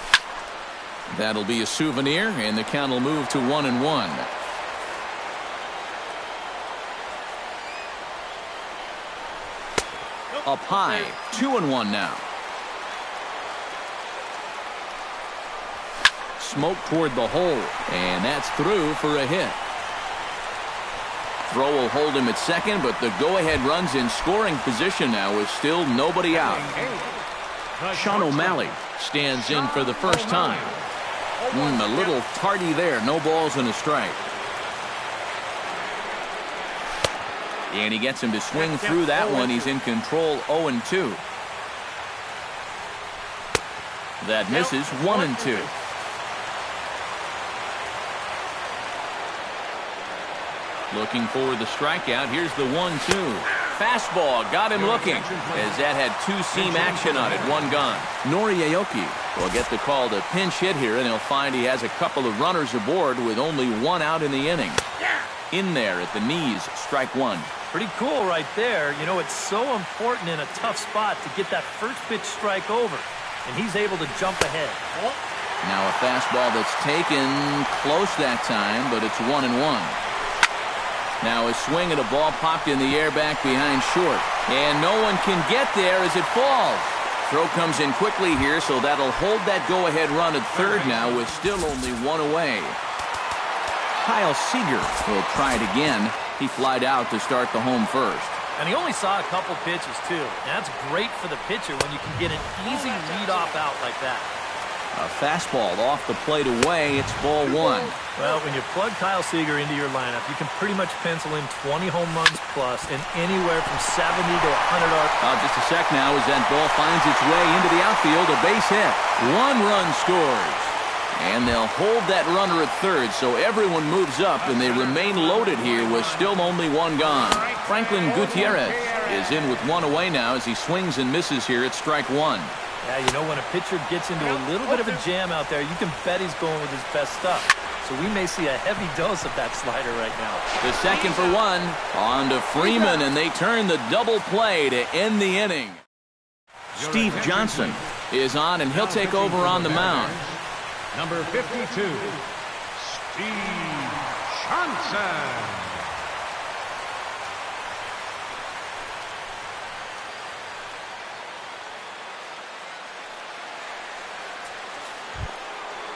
That'll be a souvenir, and the count will move to 1-1. Up high, 2-1 now. Smoke toward the hole, and that's through for a hit. Throw will hold him at second, but the go-ahead run's in scoring position now with still nobody out. Sean O'Malley stands in for the first time. A little tardy there. No balls and a strike. And he gets him to swing through that one. He's in control, 0-2. That misses, 1-2. Looking for the strikeout. Here's the 1-2. Fastball got him looking as that had two-seam action on it. One gone. Noriaoki will get the call to pinch hit here, and he'll find he has a couple of runners aboard with only one out in the inning. In there at the knees, strike one. Pretty cool right there. You know, it's so important in a tough spot to get that first pitch strike over, and he's able to jump ahead. Now a fastball that's taken close that time, but it's 1-1. Now a swing at a ball popped in the air back behind short. And no one can get there as it falls. Throw comes in quickly here, so that'll hold that go-ahead run at third now with still only one away. Kyle Seager will try it again. He flied out to start the home first. And he only saw a couple pitches, too. That's great for the pitcher when you can get an easy lead-off out like that. A fastball off the plate away. It's ball one. Well, when you plug Kyle Seager into your lineup, you can pretty much pencil in 20 home runs plus and anywhere from 70 to 100 just a sec now as that ball finds its way into the outfield. A base hit. One run scores. And they'll hold that runner at third, so everyone moves up, and they remain loaded here with still only one gone. Franklin Gutierrez is in with one away now as he swings and misses here at strike one. Yeah, you know, when a pitcher gets into a little bit of a jam out there, you can bet he's going with his best stuff. So we may see a heavy dose of that slider right now. The second for one. On to Freeman, and they turn the double play to end the inning. Steve Johnson is on, and he'll take over on the mound. Number 52, Steve Johnson.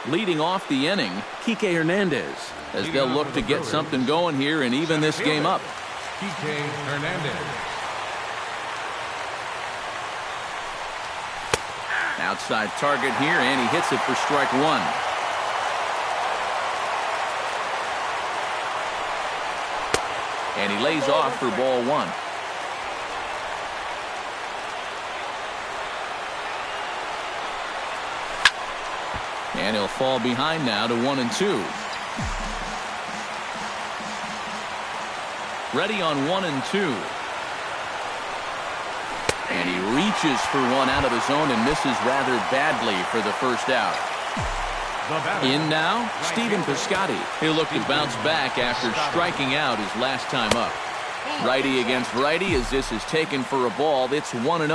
Leading off the inning, Kike Hernandez, as they'll look to get something going here and even this game up. Kike Hernandez. Outside target here, and he hits it for strike one. And he lays off for ball one. And he'll fall behind now to 1-2. Ready on 1-2. And he reaches for one out of the zone and misses rather badly for the first out. In now, Stephen Piscotty. He'll look to bounce back after striking out his last time up. Righty against righty as this is taken for a ball. It's 1-0.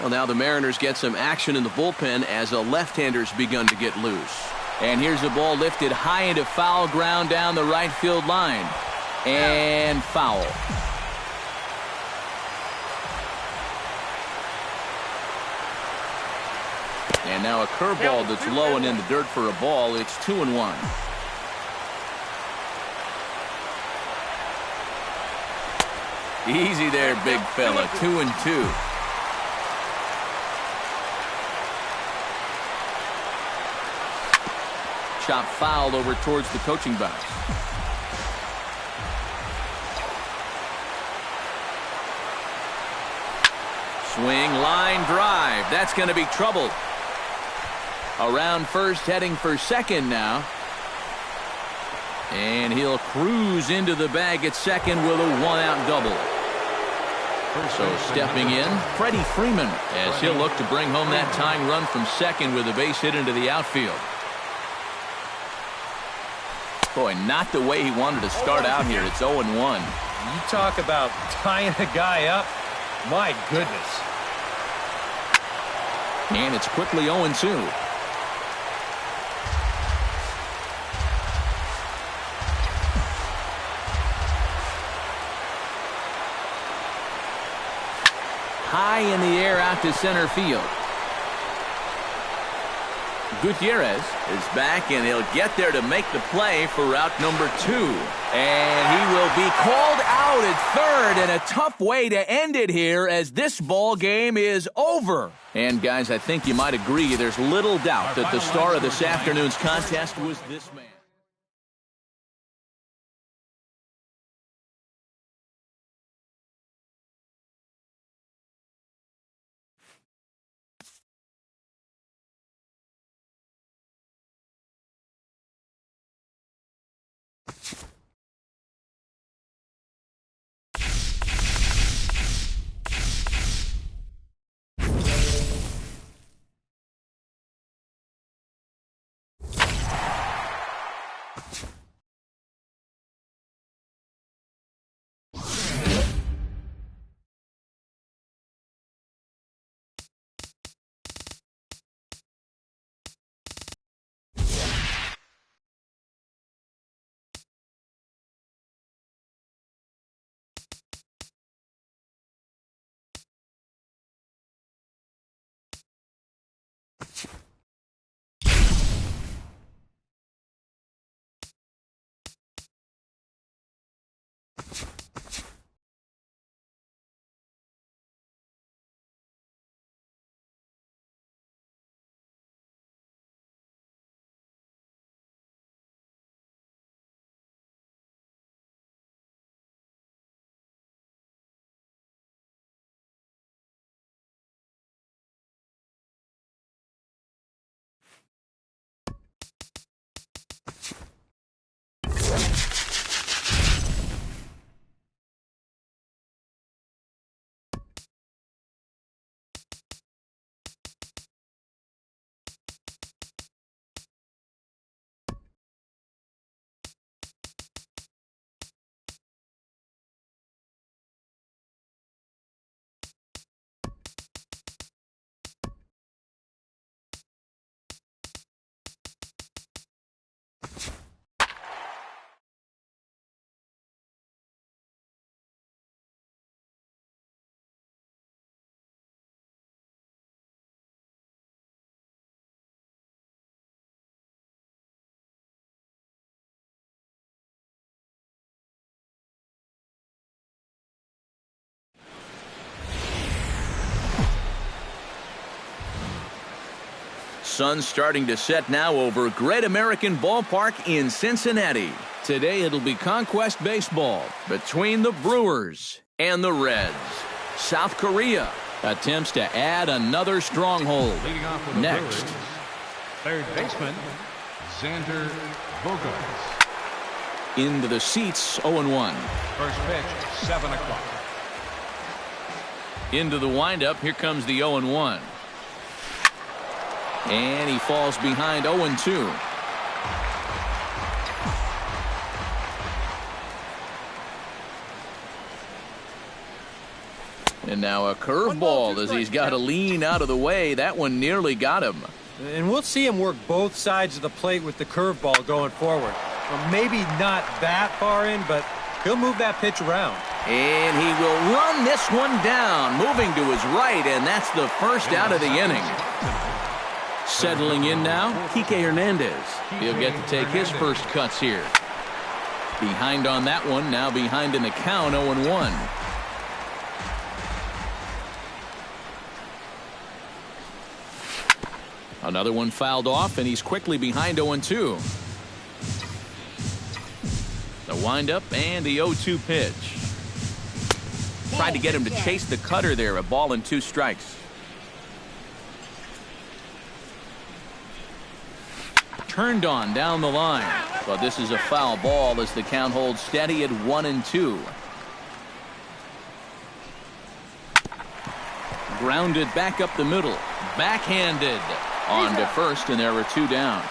Well, now the Mariners get some action in the bullpen as a left-hander's begun to get loose. And here's a ball lifted high into foul ground down the right field line. And foul. And now a curveball that's low and in the dirt for a ball. It's 2-1. Easy there, big fella. 2-2. Chop fouled over towards the coaching box. Swing, line drive. That's going to be trouble. Around first, heading for second now. And he'll cruise into the bag at second with a one-out double. So stepping in, Freddie Freeman, as he'll look to bring home that tying run from second with a base hit into the outfield. Boy, not the way he wanted to start out here. It's 0-1. You talk about tying a guy up. My goodness. And it's quickly 0-2. high in the air out to center field. Gutierrez is back, and he'll get there to make the play for route number 2. And he will be called out at third, and a tough way to end it here as this ball game is over. And, guys, I think you might agree there's little doubt that the star of this afternoon's contest was this man. Sun starting to set now over Great American Ballpark in Cincinnati. Today it'll be conquest baseball between the Brewers and the Reds. South Korea attempts to add another stronghold. Leading off for the Next. Brewers, third baseman, Xander Bogaerts. Into the seats, 0-1. First pitch, 7 o'clock. Into the windup, here comes the 0-1. And he falls behind 0-2. And now a curveball as he's got to lean out of the way. That one nearly got him. And we'll see him work both sides of the plate with the curveball going forward. Well, maybe not that far in, but he'll move that pitch around. And he will run this one down, moving to his right, and that's the first out of the inning. Settling in now, Kike Hernandez. He'll get to take his first cuts here. Behind on that one, now behind in the count, 0-1. Another one fouled off, and he's quickly behind 0-2. The windup and the 0-2 pitch. Tried to get him to chase the cutter there, a ball and 2 strikes. Turned on down the line, but this is a foul ball as the count holds steady at 1-2. Grounded back up the middle, backhanded on to first, and there are 2 down.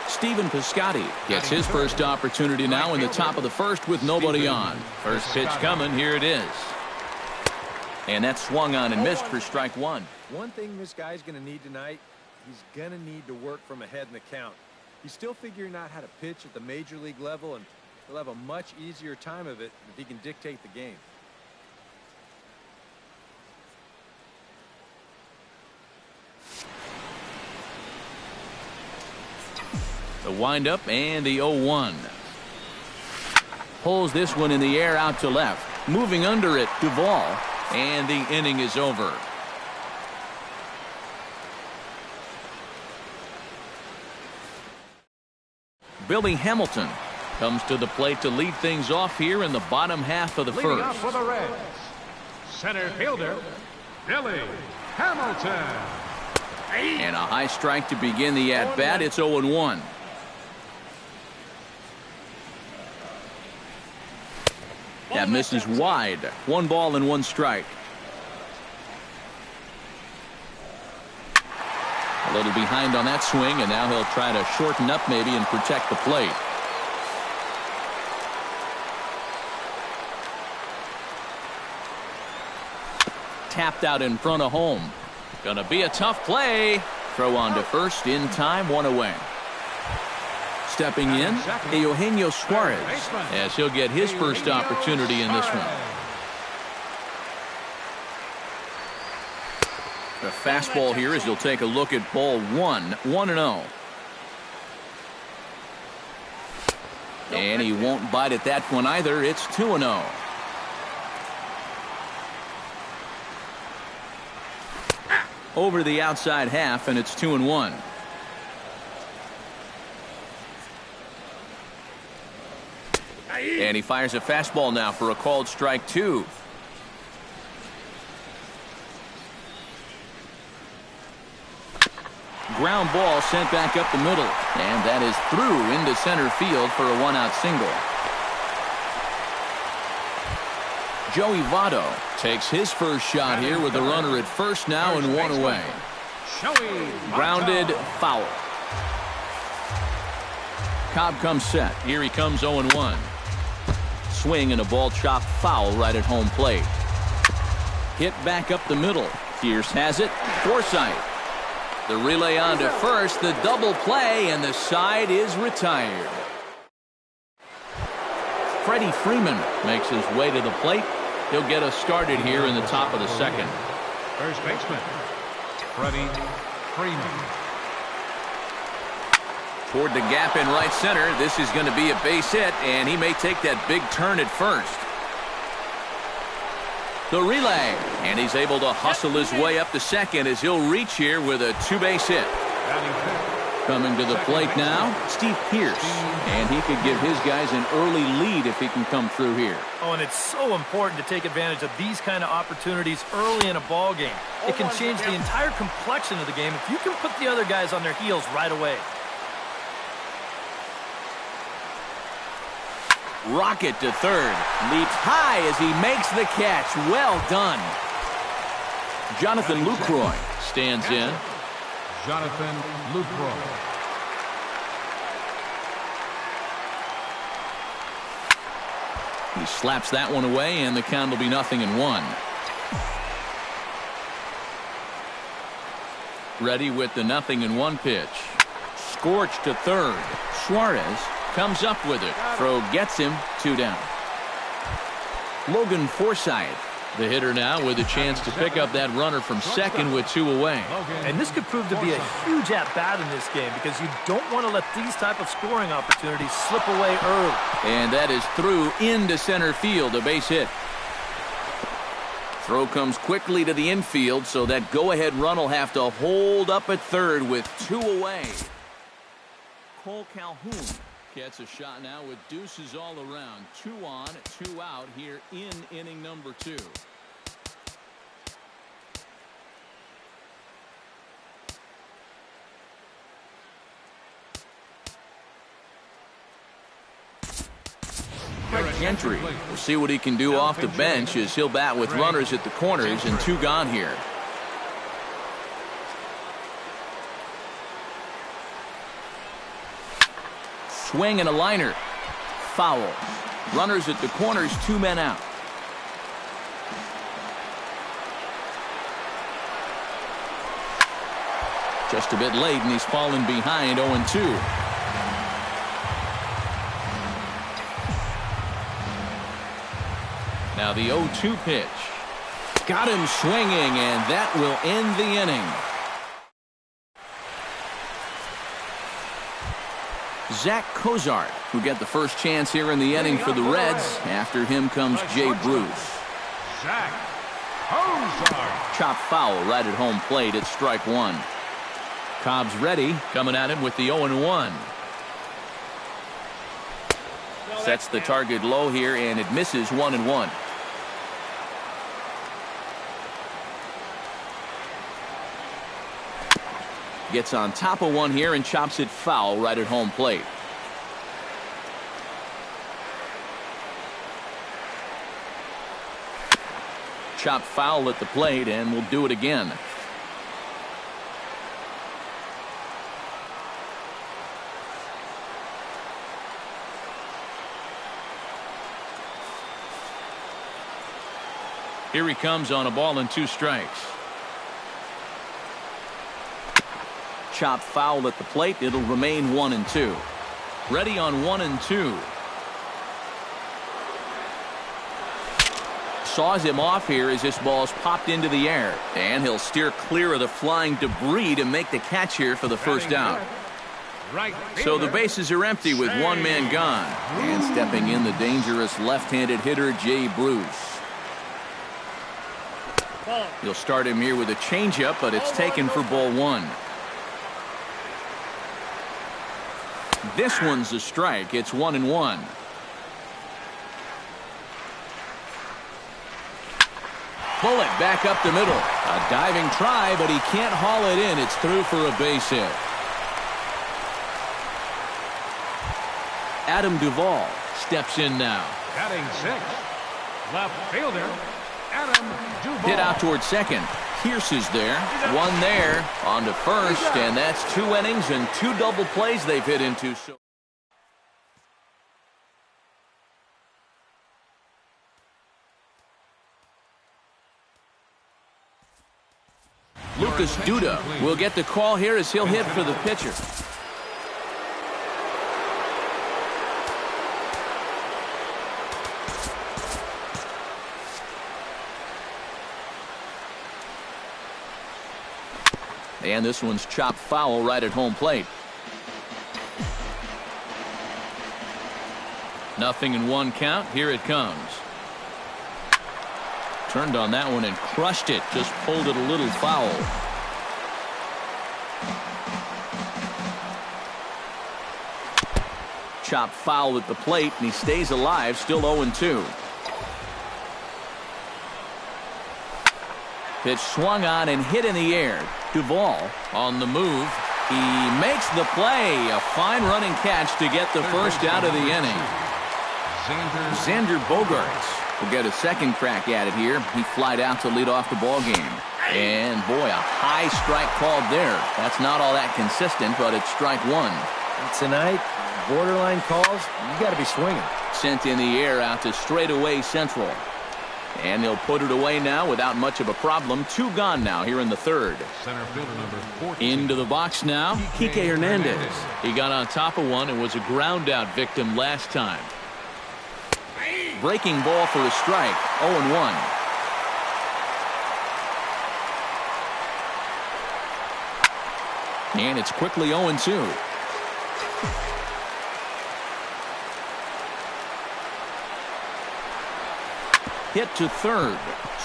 Steven Piscotty gets his first opportunity now in the top of the first with nobody on. First pitch coming, here it is. And that swung on and missed for strike 1. One thing this guy's going to need tonight, he's going to need to work from ahead in the count. He's still figuring out how to pitch at the major league level, and he'll have a much easier time of it if he can dictate the game. The windup and the 0-1. Pulls this one in the air out to left. Moving under it, Duvall. And the inning is over. Billy Hamilton comes to the plate to lead things off here in the bottom half of the Leading first. up for the Reds, center fielder, Billy Hamilton. And a high strike to begin the at-bat. It's 0-1. That misses wide. 1 ball and 1 strike. A little behind on that swing, and now he'll try to shorten up maybe and protect the plate. Tapped out in front of home. Gonna be a tough play. Throw on to first in time, 1 away. Stepping in, Eugenio Suarez, as he'll get his first opportunity in this one. The fastball here as he'll take a look at ball 1, 1-0. And he won't bite at that one either. It's 2-0. Over the outside half, and it's 2-1. And he fires a fastball now for a called strike 2. Ground ball sent back up the middle, and that is through into center field for a 1-out single. Joey Votto takes his first shot here with the runner at first now and 1 away. Grounded foul. Cobb comes set. Here he comes 0-1. Swing and a ball chopped foul right at home plate. Hit back up the middle. Pierce has it. Forsythe. The relay on to first. The double play, and the side is retired. Freddie Freeman makes his way to the plate. He'll get us started here in the top of the second. First baseman, Freddie Freeman. Toward the gap in right center. This is going to be a base hit, and he may take that big turn at first. The relay, and he's able to hustle his way up to second as he'll reach here with a 2-base hit. Coming to the plate now, Steve Pierce, and he could give his guys an early lead if he can come through here. Oh, and it's so important to take advantage of these kind of opportunities early in a ball game. It can change the entire complexion of the game if you can put the other guys on their heels right away. Rocket to third. Leaps high as he makes the catch. Well done. Jonathan Lucroy stands in. Jonathan Lucroy. He slaps that one away, and the count will be 0-1. Ready with the 0-1 pitch. Scorched to third. Suarez comes up with it. Throw gets him. 2 down. Logan Forsythe, the hitter now, with a chance to pick up that runner from second with 2 away. And this could prove to be a huge at-bat in this game because you don't want to let these type of scoring opportunities slip away early. And that is through into center field, a base hit. Throw comes quickly to the infield, so that go-ahead run will have to hold up at third with 2 away. Cole Calhoun gets a shot now with deuces all around. 2 on, 2 out here in inning number 2. Craig Gentry, we'll see what he can do off the bench as he'll bat with runners at the corners and 2 gone here. Swing and a liner. Foul. Runners at the corners, 2 men out. Just a bit late, and he's fallen behind 0-2. Now the 0-2 pitch. Got him swinging, and that will end the inning. Zach Cozart, who get the first chance here in the inning for the Reds. After him comes Jay Bruce. Zach Cozart. Chop foul right at home plate. It's strike one. Cobb's ready, coming at him with the 0-1. Sets the target low here, and it misses 1-1. Gets on top of one here and chops it foul right at home plate. Chop foul at the plate, and we'll do it again. Here he comes on a ball and 2 strikes. Chop foul at the plate. It'll remain 1-2. Ready on 1-2. Saws him off here as this ball's popped into the air. And he'll steer clear of the flying debris to make the catch here for the first out. So the bases are empty with one man gone. And stepping in, the dangerous left-handed hitter, Jay Bruce. You'll start him here with a changeup, but it's taken for ball 1. This one's a strike. It's 1-1. Pull it back up the middle. A diving try, but he can't haul it in. It's through for a base hit. Adam Duvall steps in now. Batting 6th, left fielder Adam Duvall. Hit out toward second. Pierce is there. One there. On to first, and that's 2 innings and 2 double plays they've hit into. Lucas Duda will get the call here as he'll hit for the pitcher. And this one's chopped foul right at home plate. 0-1 count. Here it comes. Turned on that one and crushed it. Just pulled it a little foul. Chopped foul at the plate, and he stays alive. Still 0-2. Pitch swung on and hit in the air. Duvall on the move. He makes the play. A fine running catch to get the first out of the inning. Xander Bogaerts will get a second crack at it here. He flied out to lead off the ball game. And boy, a high strike called there. That's not all that consistent, but it's strike 1. Tonight, borderline calls, you got to be swinging. Sent in the air out to straightaway central. And they'll put it away now without much of a problem. 2 gone now here in the 3rd. Center fielder number 14. Into the box now, Kike Hernandez. He got on top of one and was a ground out victim last time. Breaking ball for a strike. 0-1. And it's quickly 0-2. Hit to third.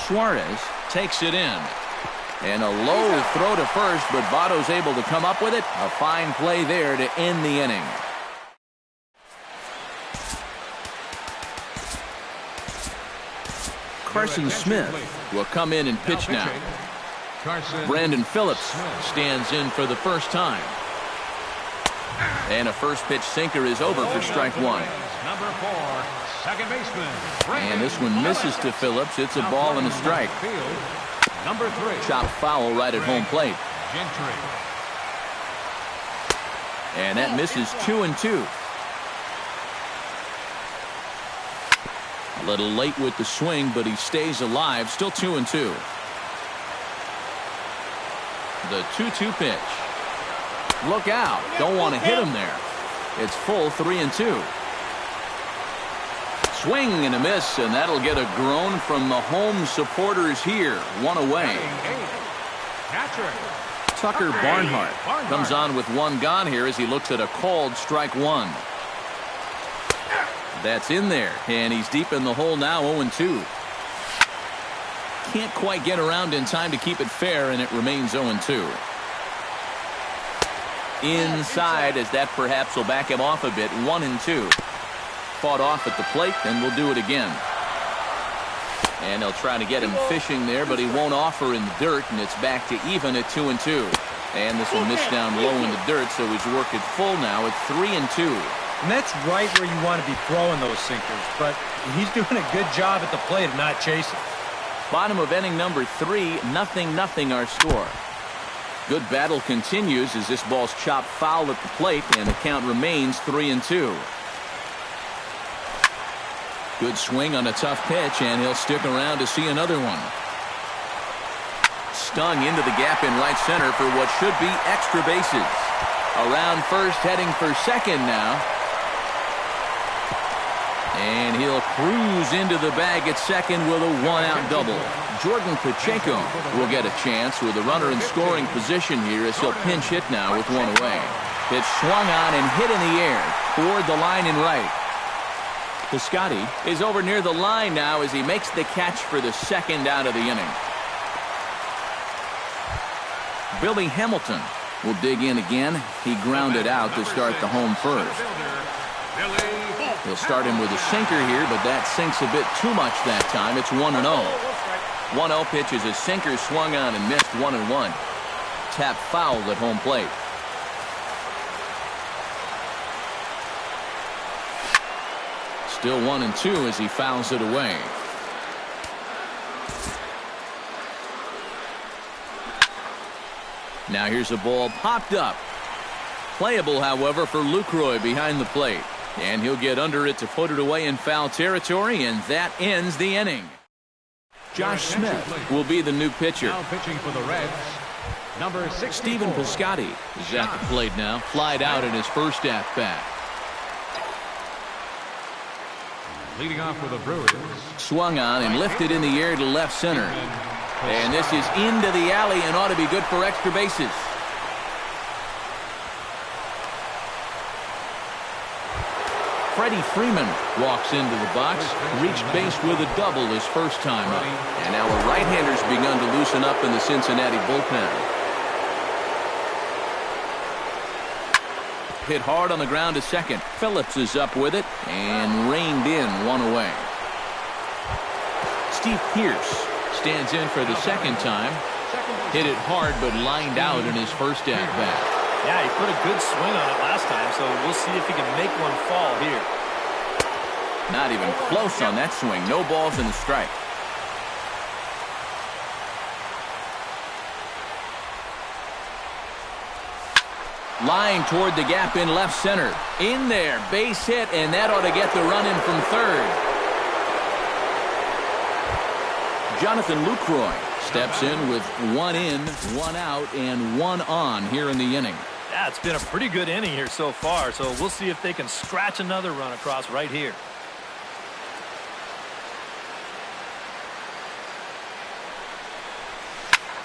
Suarez takes it in. And a low throw to first, but Votto's able to come up with it. A fine play there to end the inning. Carson Smith will come in and pitch now. Brandon Phillips stands in for the first time. And a first pitch sinker is over for strike 1. Number 4, second baseman. And this one misses to Phillips. It's a ball and a strike. Number 3. Chop foul right at home plate. Gentry. And that misses 2-2. A little late with the swing, but he stays alive. Still 2-2. The 2-2 pitch. Look out. Don't want to hit him there. It's full 3-2. Swing and a miss, and that'll get a groan from the home supporters here. One away. Catcher. Tucker Barnhart comes on with one gone here as he looks at a called strike one. That's in there, and he's deep in the hole now, 0-2. Can't quite get around in time to keep it fair, and it remains 0-2. Inside, as that perhaps will back him off a bit, 1-2. Fought off at the plate, and we'll do it again. And they'll try to get him fishing there, but he won't offer in the dirt, and it's back to even at 2-2. And this will miss down low in the dirt, so he's worked it full now at 3-2. And that's right where you want to be throwing those sinkers, but he's doing a good job at the plate of not chasing. Bottom of inning number 3, 0-0 our score. Good battle continues as this ball's chopped foul at the plate, and the count remains 3-2. Good swing on a tough pitch, and he'll stick around to see another one. Stung into the gap in right center for what should be extra bases. Around first, heading for second now. And he'll cruise into the bag at second with a one-out double. Jordan Pacheco will get a chance with a runner in scoring position here as he'll pinch hit now with one away. Pitch swung on and hit in the air toward the line in right. Piscotty is over near the line now as he makes the catch for the second out of the inning. Billy Hamilton will dig in again. He grounded out to start the home first. He'll start him with a sinker here, but that sinks a bit too much that time. It's 1-0. 1-0 pitch is a sinker swung on and missed 1-1. Tap foul at home plate. Still 1-2 as he fouls it away. Now here's a ball popped up. Playable, however, for Lucroy behind the plate. And he'll get under it to put it away in foul territory, and that ends the inning. Josh Smith will be the new pitcher. Now pitching for the Reds, number 64. Stephen Piscotty is at the plate now. Flied out in his first at-bat. Leading off for the Brewers. Swung on and lifted in the air to left center. And this is into the alley and ought to be good for extra bases. Freddie Freeman walks into the box, reached base with a double his first time up. And now a right-hander's begun to loosen up in the Cincinnati bullpen. Hit hard on the ground to second. Phillips is up with it and reined in one away. Steve Pearce stands in for the second time. Hit it hard but lined out in his first at-bat. Yeah, he put a good swing on it last time, so we'll see if he can make one fall here. Not even close on that swing. No balls in the strike. Line toward the gap in left center. In there, base hit, and that ought to get the run in from third. Jonathan Lucroy steps in with one in, one out, and one on here in the inning. Yeah, it's been a pretty good inning here so far, so we'll see if they can scratch another run across right here.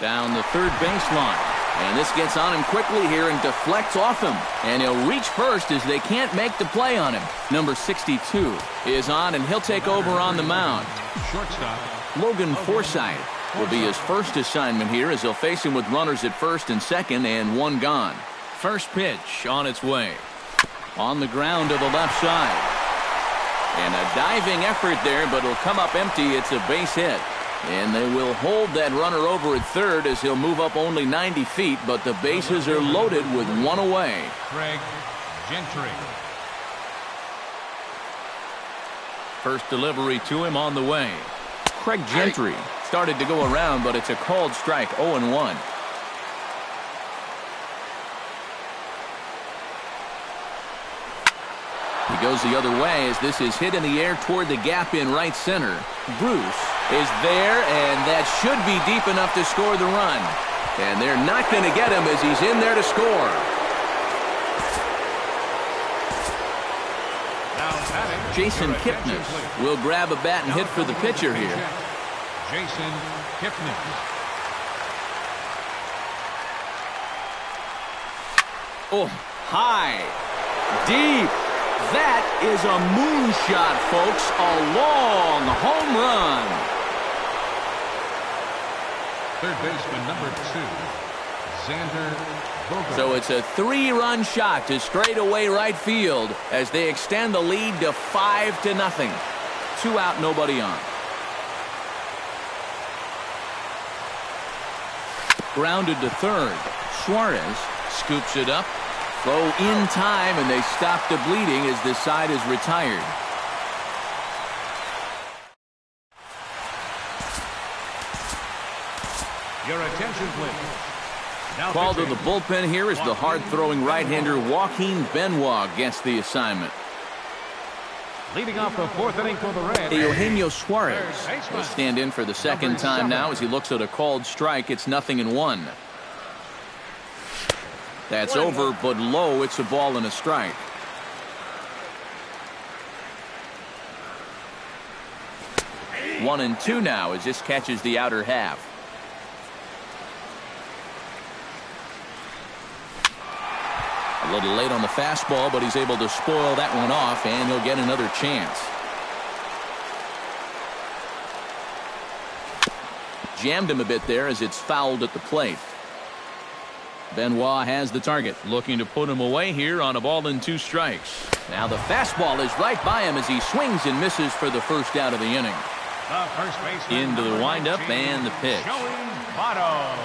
Down the third baseline. And this gets on him quickly here and deflects off him. And he'll reach first as they can't make the play on him. Number 62 is on, and he'll take over on the mound. Shortstop Logan Forsythe will be his first assignment here as they'll face him with runners at first and second and one gone. First pitch on its way. On the ground to the left side. And a diving effort there, but it'll come up empty. It's a base hit. And they will hold that runner over at third as he'll move up only 90 feet, but the bases are loaded with one away. Craig Gentry. First delivery to him on the way. Craig Gentry started to go around, but it's a called strike, 0-1. He goes the other way as this is hit in the air toward the gap in right center. Bruce is there, and that should be deep enough to score the run. And they're not going to get him as he's in there to score. Jason Kipnis will grab a bat and hit for the pitcher here. Jason Kipnis. Oh, high, deep. That is a moonshot, folks. A long home run. Third baseman number 2, Xander Bogaerts. So it's a 3-run shot to straightaway right field as they extend the lead to 5-0. 2 out, nobody on. Grounded to third. Suarez scoops it up. Throw in time, and they stop the bleeding as this side is retired. Your attention, please. Now Called to pitching. the bullpen here as the hard-throwing right-hander Joaquin Benoit gets the assignment. Leading off the 4th inning for the Reds. Eugenio Suarez will stand in for the second time now as he looks at a called strike. It's 0-1. That's over, but low. It's a ball and a strike. One and two now as this catches the outer half. A little late on the fastball, but he's able to spoil that one off, and he'll get another chance. Jammed him a bit there as it's fouled at the plate. Benoit has the target, looking to put him away here on a ball and 2 strikes. Now the fastball is right by him as he swings and misses for the first out of the inning. The first baseman, Into the windup and the pitch. Joey Votto.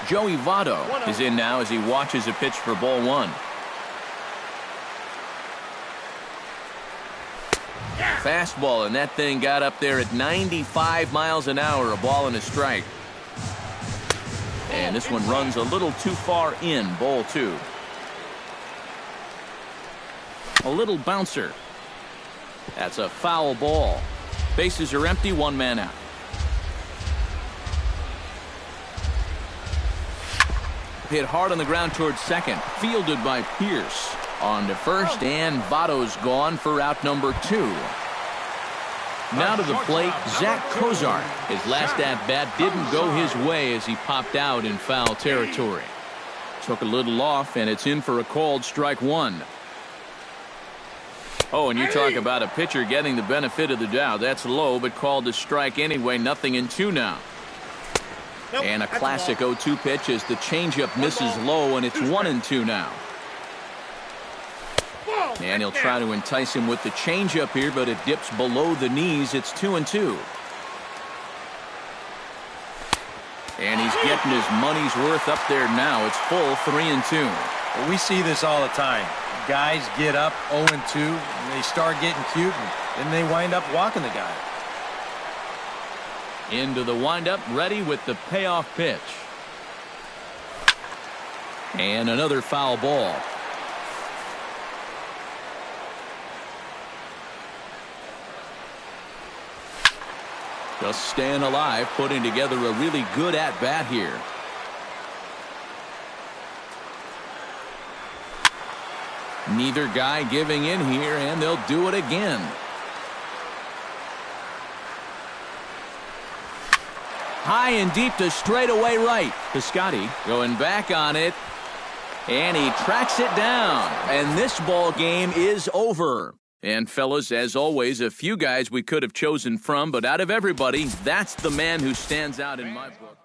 Joey Votto is in now as he watches a pitch for ball 1. Fastball, and that thing got up there at 95 miles an hour, a ball and a strike. And this one runs a little too far in, ball 2. A little bouncer. That's a foul ball. Bases are empty, 1 man out. Hit hard on the ground towards second. Fielded by Pierce. On to first, and Votto's gone for out number 2. Now to the plate, Zach Kozar. His last at-bat didn't go his way as he popped out in foul territory. Took a little off, and it's in for a called strike 1. Oh, and you talk about a pitcher getting the benefit of the doubt. That's low, but called a strike anyway. 0-2 now. And a classic 0-2 pitch as the changeup misses low, and it's 1-2 now. And he'll try to entice him with the changeup here, but it dips below the knees. It's 2-2. And he's getting his money's worth up there now. It's full 3-2. Well, we see this all the time. Guys get up 0-2, and they start getting cute, and then they wind up walking the guy. Into the windup, ready with the payoff pitch. And another foul ball. Just staying alive, putting together a really good at-bat here. Neither guy giving in here, and they'll do it again. High and deep to straightaway right. Piscotty going back on it, and he tracks it down. And this ball game is over. And fellas, as always, a few guys we could have chosen from, but out of everybody, that's the man who stands out in my book.